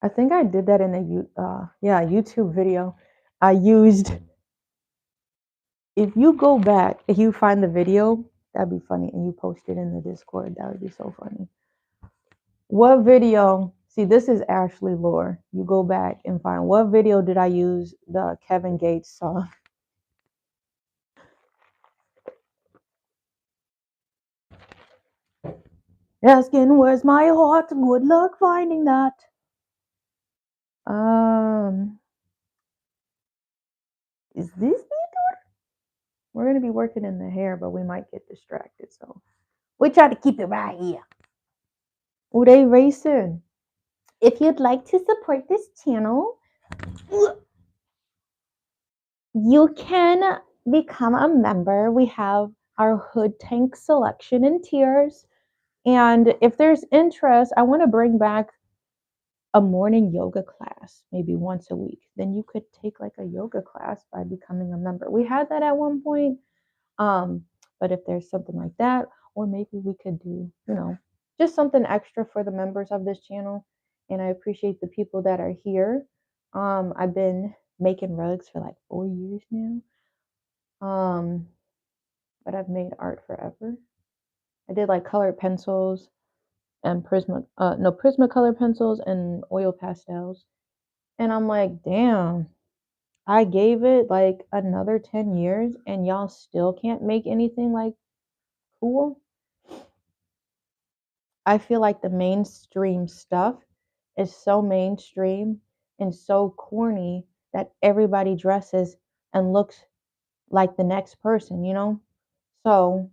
I think I did that in a YouTube video. I used, if you go back, if you find the video, that'd be funny, and you post it in the Discord, that would be so funny. What video? See, this is Ashlee lore. You go back and find what video did I use the Kevin Gates song? Asking where's my heart? Good luck finding that. Is this the We're gonna be working in the hair, but we might get distracted, so we try to keep it right here. Oh, they racing. If you'd like to support this channel, you can become a member. We have our hood tank selection in tiers. And if there's interest, I want to bring back a morning yoga class, maybe once a week. Then you could take like a yoga class by becoming a member. We had that at one point. But if there's something like that, or maybe we could do, just something extra for the members of this channel. And I appreciate the people that are here. I've been making rugs for like 4 years now. But I've made art forever. I did like colored pencils and Prismacolor pencils and oil pastels. And I'm like, damn, I gave it like another 10 years and y'all still can't make anything like cool. I feel like the mainstream stuff is so mainstream and so corny that everybody dresses and looks like the next person, you know? So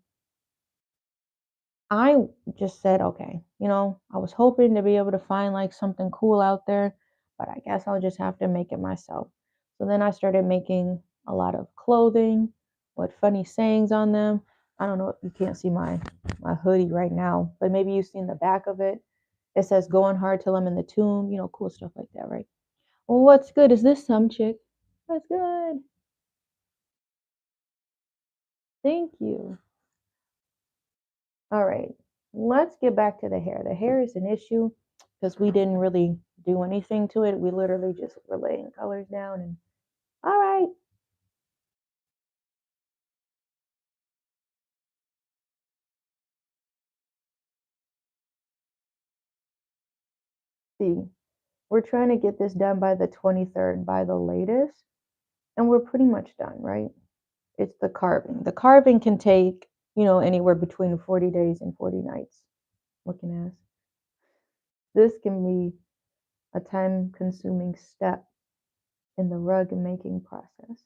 I just said, okay, I was hoping to be able to find like something cool out there, but I guess I'll just have to make it myself. So then I started making a lot of clothing with funny sayings on them. I don't know, you can't see my hoodie right now, but maybe you've seen the back of it. It says going hard till I'm in the tomb, cool stuff like that, right? Well, what's good? Is this some chick? That's good. Thank you. All right, let's get back to the hair. The hair is an issue because we didn't really do anything to it. We literally just were laying colors down and all right. See, we're trying to get this done by the 23rd by the latest, and we're pretty much done, right? It's the carving. The carving can take, anywhere between 40 days and 40 nights. Looking at this can be a time consuming step in the rug making process.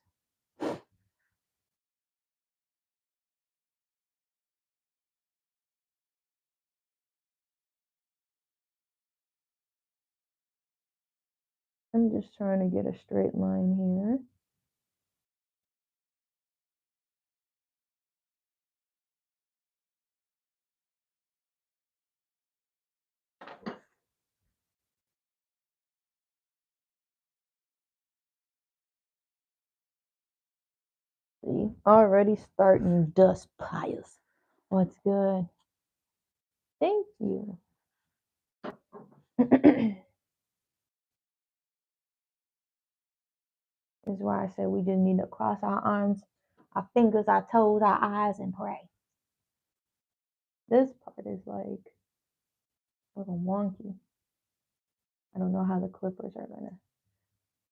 I'm just trying to get a straight line here. See, already starting dust piles. What's good? Thank you. This is why I said we just need to cross our arms, our fingers, our toes, our eyes, and pray. This part is like a little wonky. I don't know how the clippers are gonna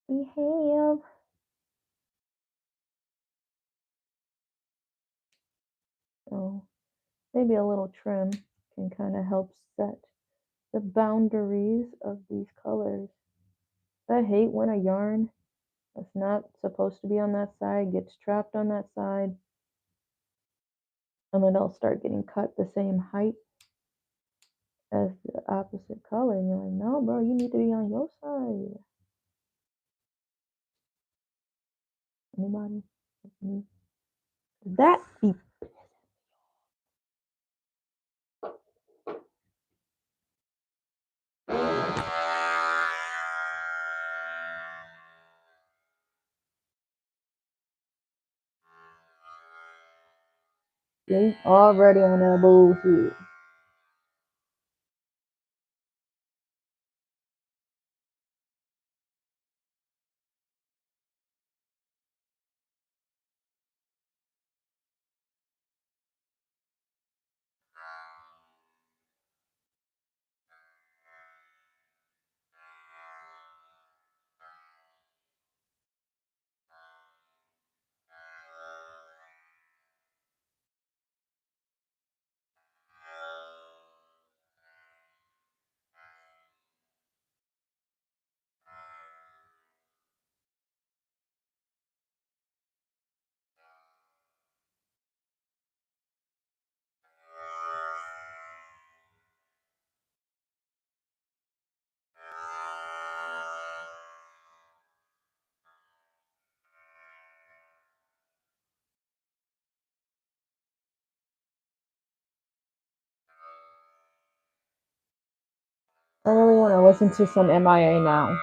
behave. So maybe a little trim can kind of help set the boundaries of these colors. I hate when a yarn that's not supposed to be on that side gets trapped on that side, and then it'll start getting cut the same height as the opposite color. And you're like, no, bro, you need to be on your side. Anybody? Me? That be already on that bullshit. I really want to listen to some MIA now.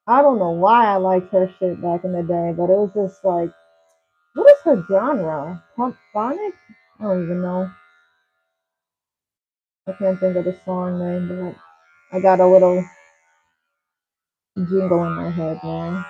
I don't know why I liked her shit back in the day, but it was just like, what is her genre? Punk phonic? I don't even know. I can't think of the song name, but I got a little jingle in my head, man.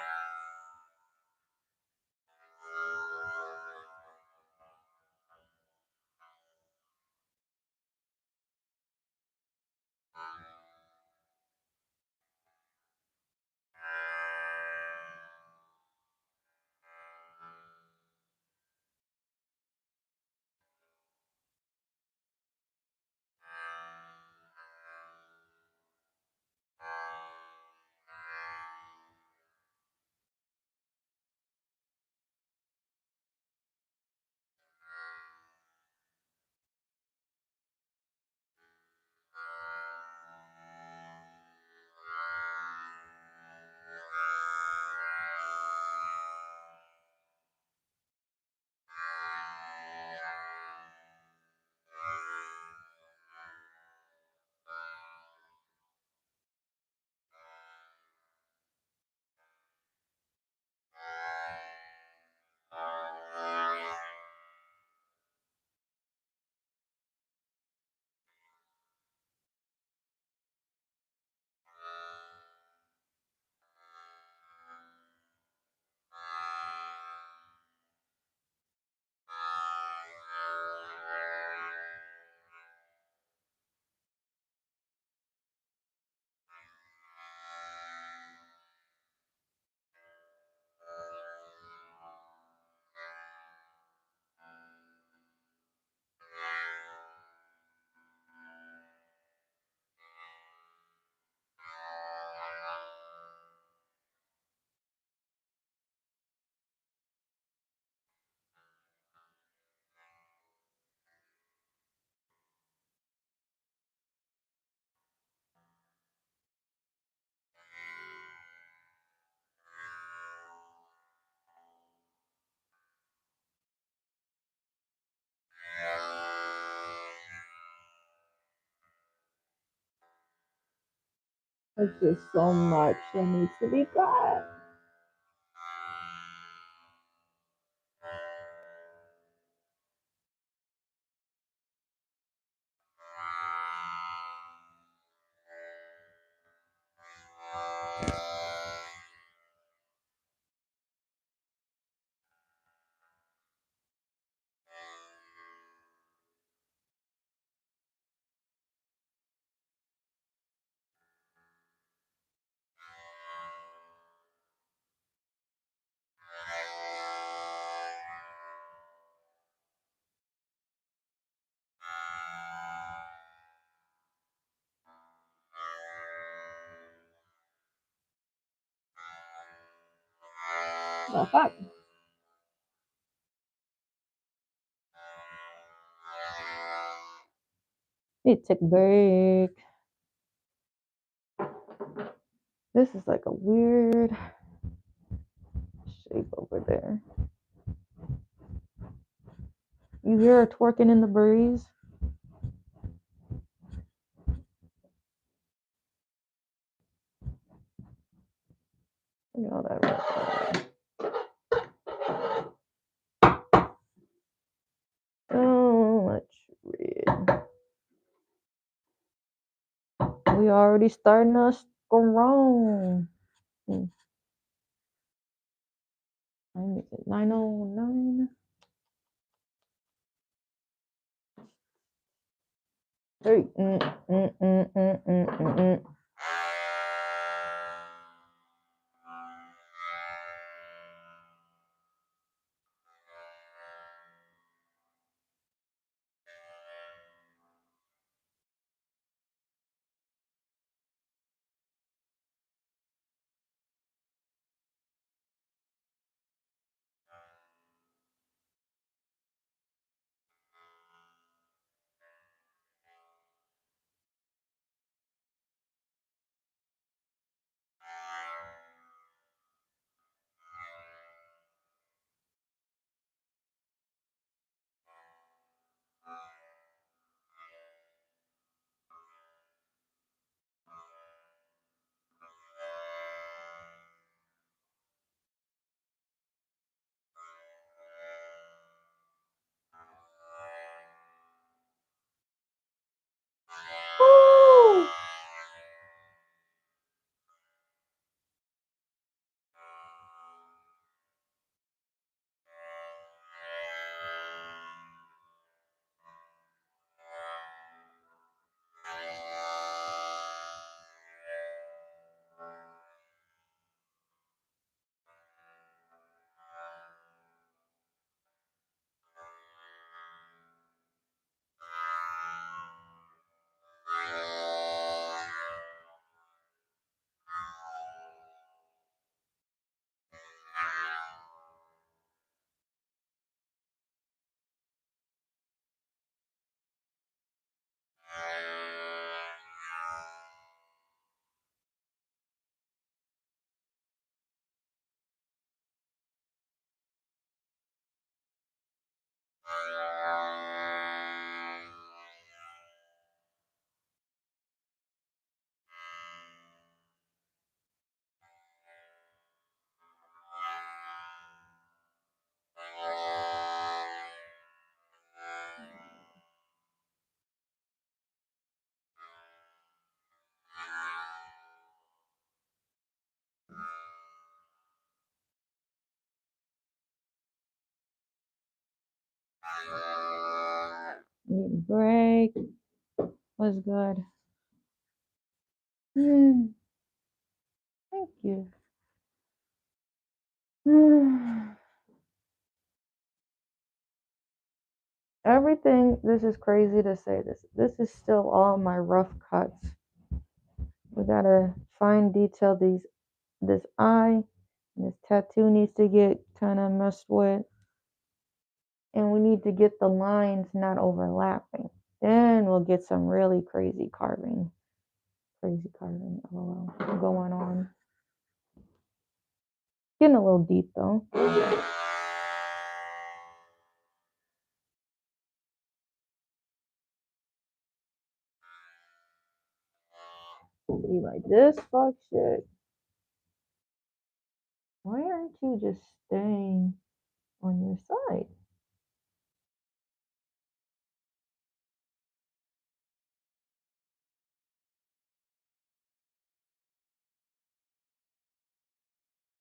There's just so much that needs to be cut. The fuck? Need to take a break. This is like a weird shape over there. You hear her twerking in the breeze? You know that right. So much red. We already starting us strong. Time is at 9:09. Hey. Woo! Need a break. Was good. Thank you. Everything, this is crazy to say this. This is still all my rough cuts. We gotta fine detail this eye. This tattoo needs to get kind of messed with. And we need to get the lines not overlapping. Then we'll get some really crazy carving. Crazy carving, lol, going on. Getting a little deep though. Be like, this fuck shit. Why aren't you just staying on your side?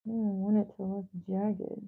I want it to look jagged.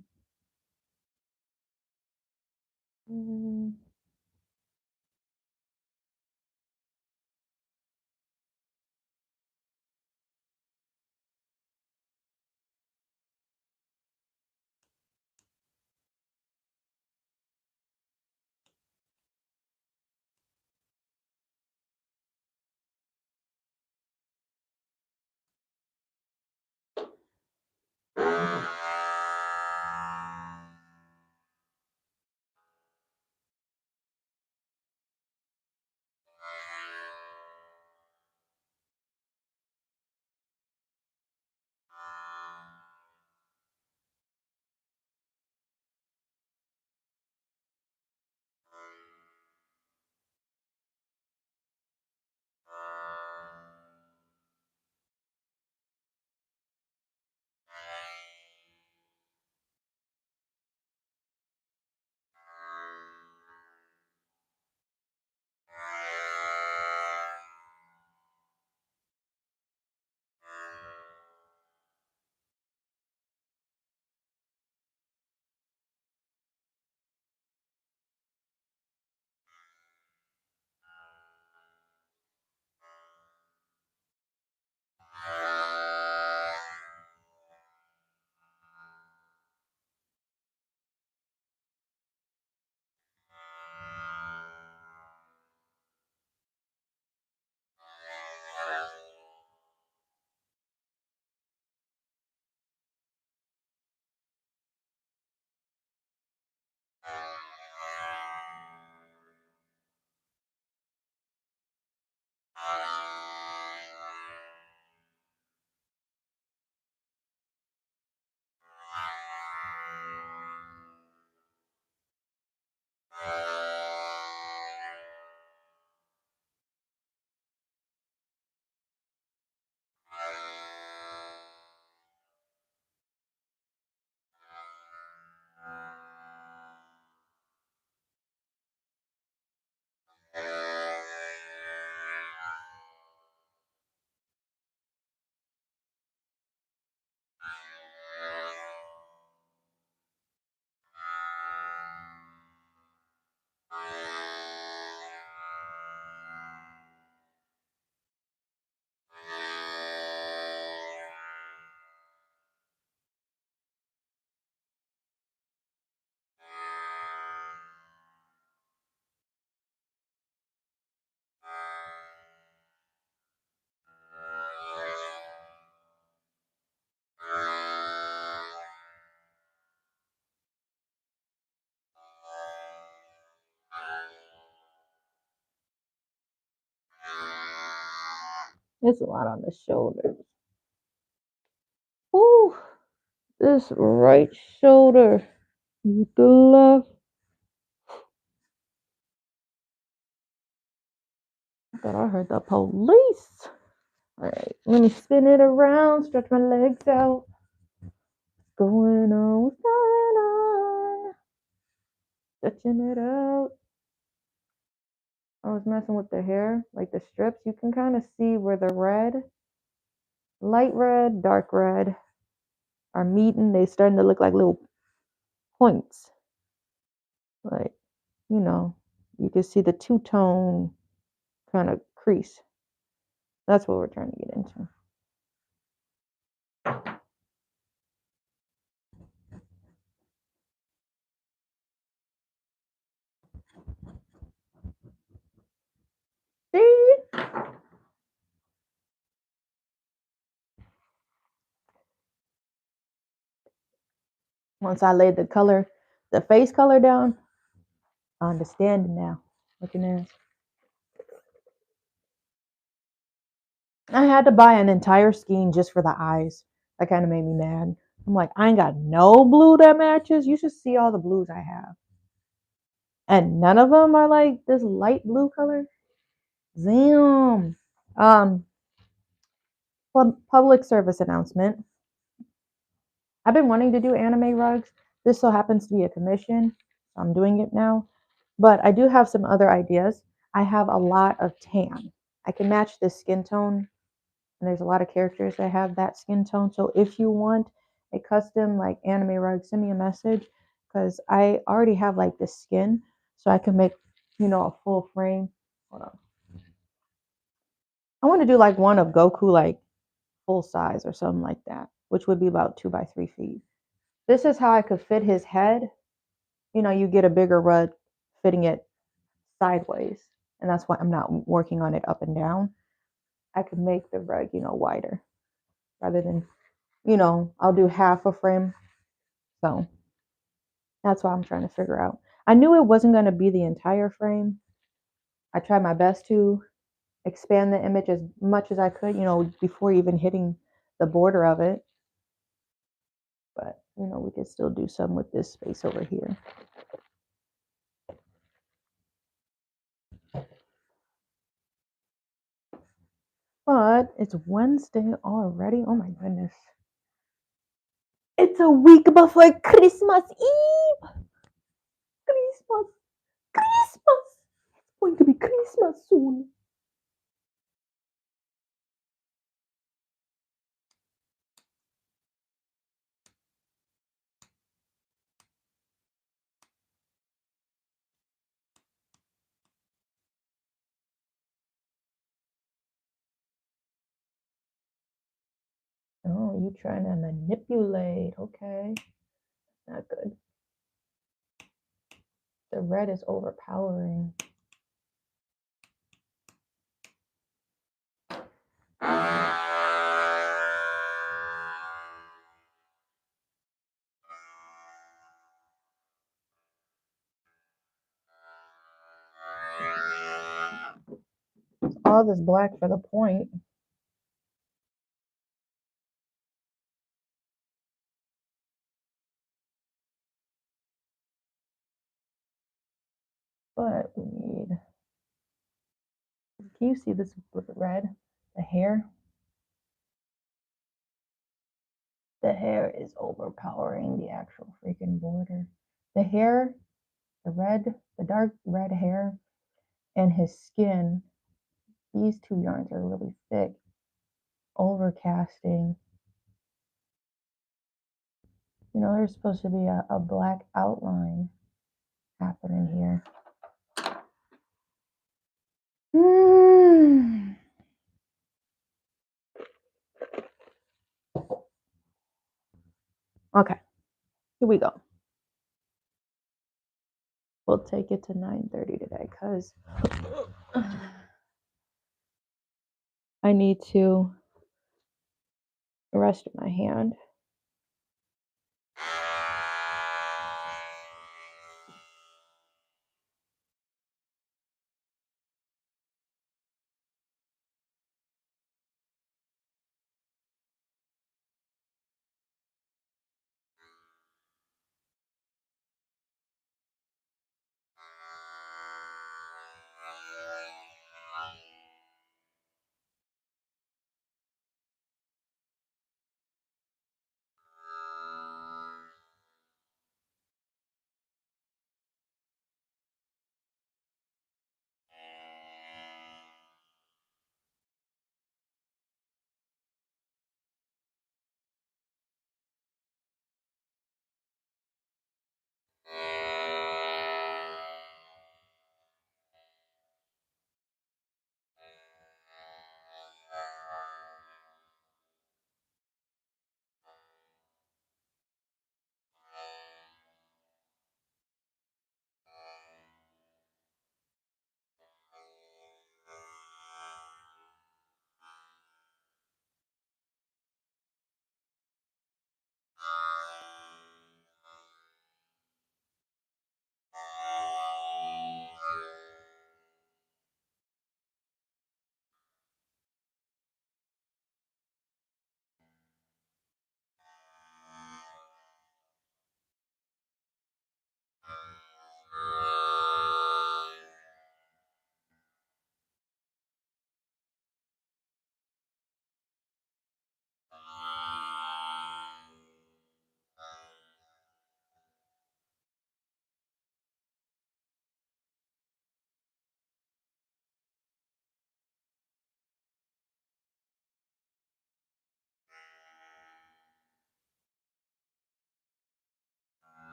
It's a lot on the shoulders. Ooh, this right shoulder. With the left. I thought I heard the police. Alright, let me spin it around, stretch my legs out. What's going on? What's going on? Stretching it out. I was messing with the hair, like the strips. You can kind of see where the red, light red, dark red are meeting. They starting to look like little points. Like, you can see the two-tone kind of crease. That's what we're trying to get into. See? Once I laid the face color down, I understand it now. Looking at. I had to buy an entire skein just for the eyes. That kind of made me mad. I'm like, I ain't got no blue that matches. You should see all the blues I have. And none of them are like this light blue color. Damn. public service announcement. I've been wanting to do anime rugs. This so happens to be a commission, so I'm doing it now. But I do have some other ideas. I have a lot of tan. I can match this skin tone, and there's a lot of characters that have that skin tone. So if you want a custom like anime rug, send me a message because I already have like this skin, so I can make, a full frame. Hold on. I want to do like one of Goku, like full size or something like that, which would be about 2 by 3 feet. This is how I could fit his head. You get a bigger rug fitting it sideways, and that's why I'm not working on it up and down. I could make the rug, wider rather than, I'll do half a frame. So that's what I'm trying to figure out. I knew it wasn't going to be the entire frame. I tried my best to expand the image as much as I could, before even hitting the border of it. But, we could still do some with this space over here. But it's Wednesday already. Oh my goodness. It's a week before Christmas Eve. Christmas. Christmas. It's going to be Christmas soon. Oh, you trying to manipulate. Okay. Not good. The red is overpowering. All this black for the point. But we need. Can you see this with the red? The hair? The hair is overpowering the actual freaking border. The hair, the dark red hair, and his skin, these two yarns are really thick, overcasting. There's supposed to be a black outline happening here. Okay, here we go. We'll take it to 9:30 today because I need to rest my hand.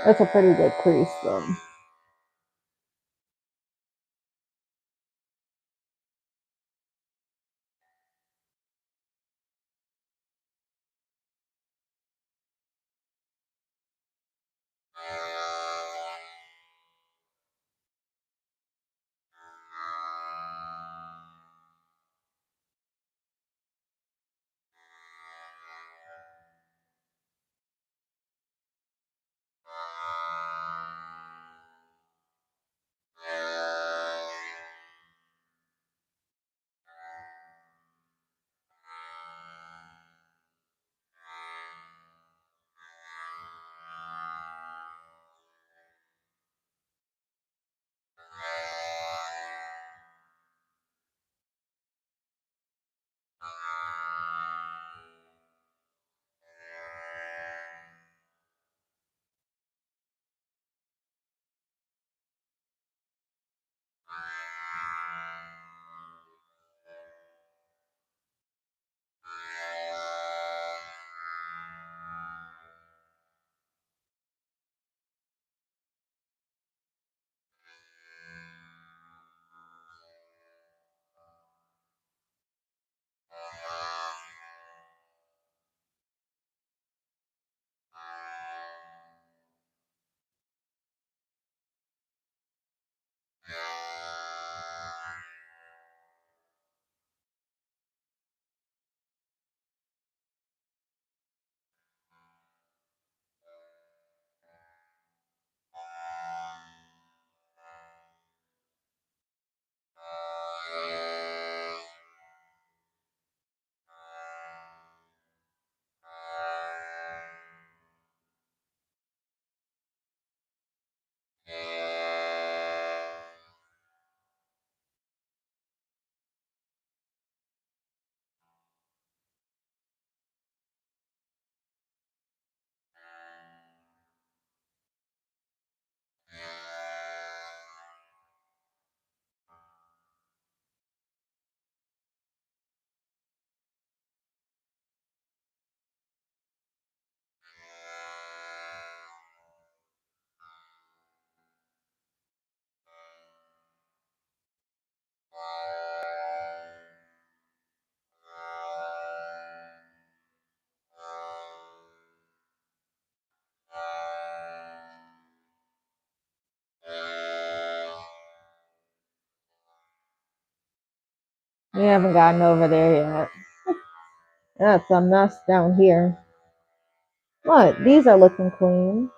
That's a pretty good crease though. We haven't gotten over there yet. That's a mess down here. What? These are looking clean.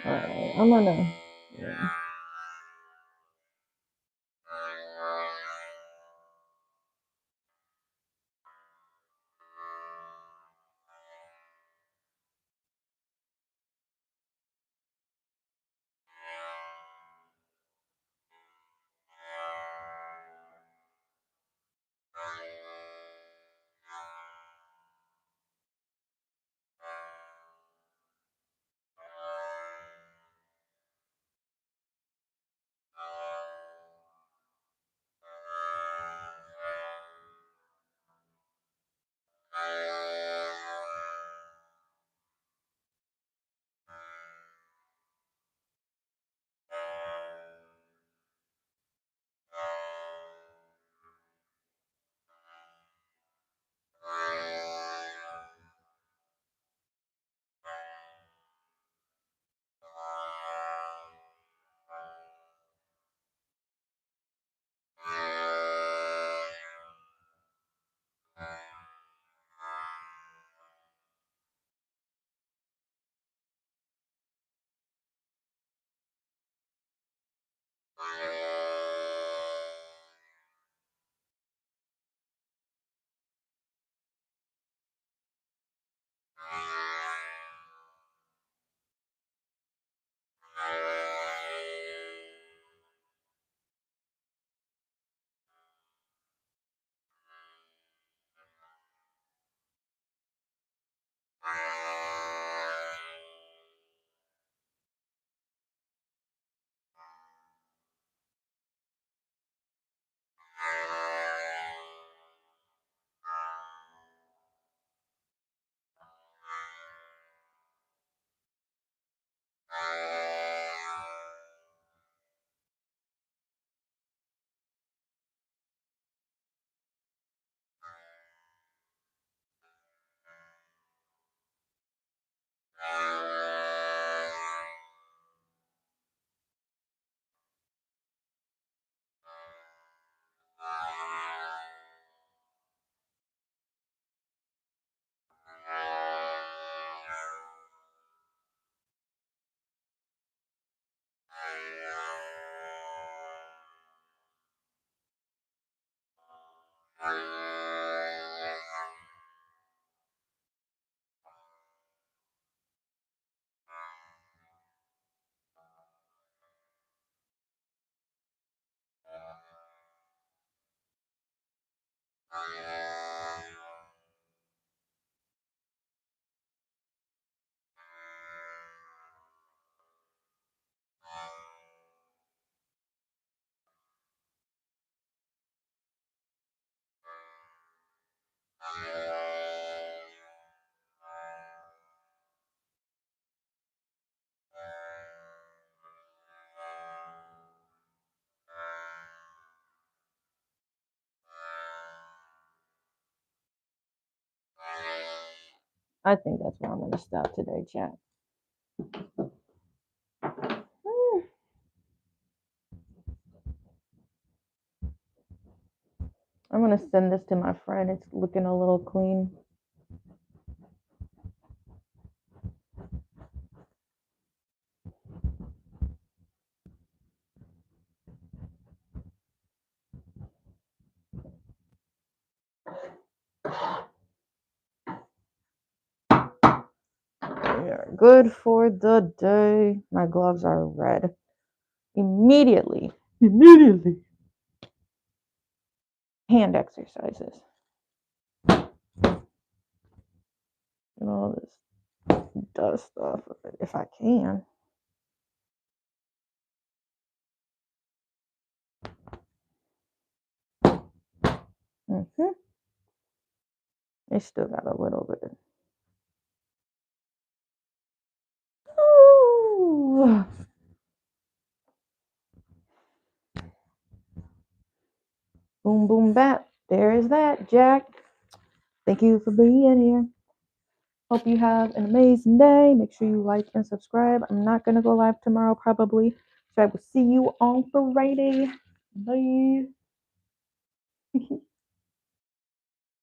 Alright, I'm gonna. Yeah. I think that's where I'm gonna stop today, chat. I'm gonna send this to my friend. It's looking a little clean. We are good for the day. My gloves are red. Immediately. Hand exercises. And all this dust off of it if I can. They still got a little bit. Ooh. Boom, boom, bap. There is that, Jack. Thank you for being here. Hope you have an amazing day. Make sure you like and subscribe. I'm not going to go live tomorrow, probably. So I will see you on Friday. Bye.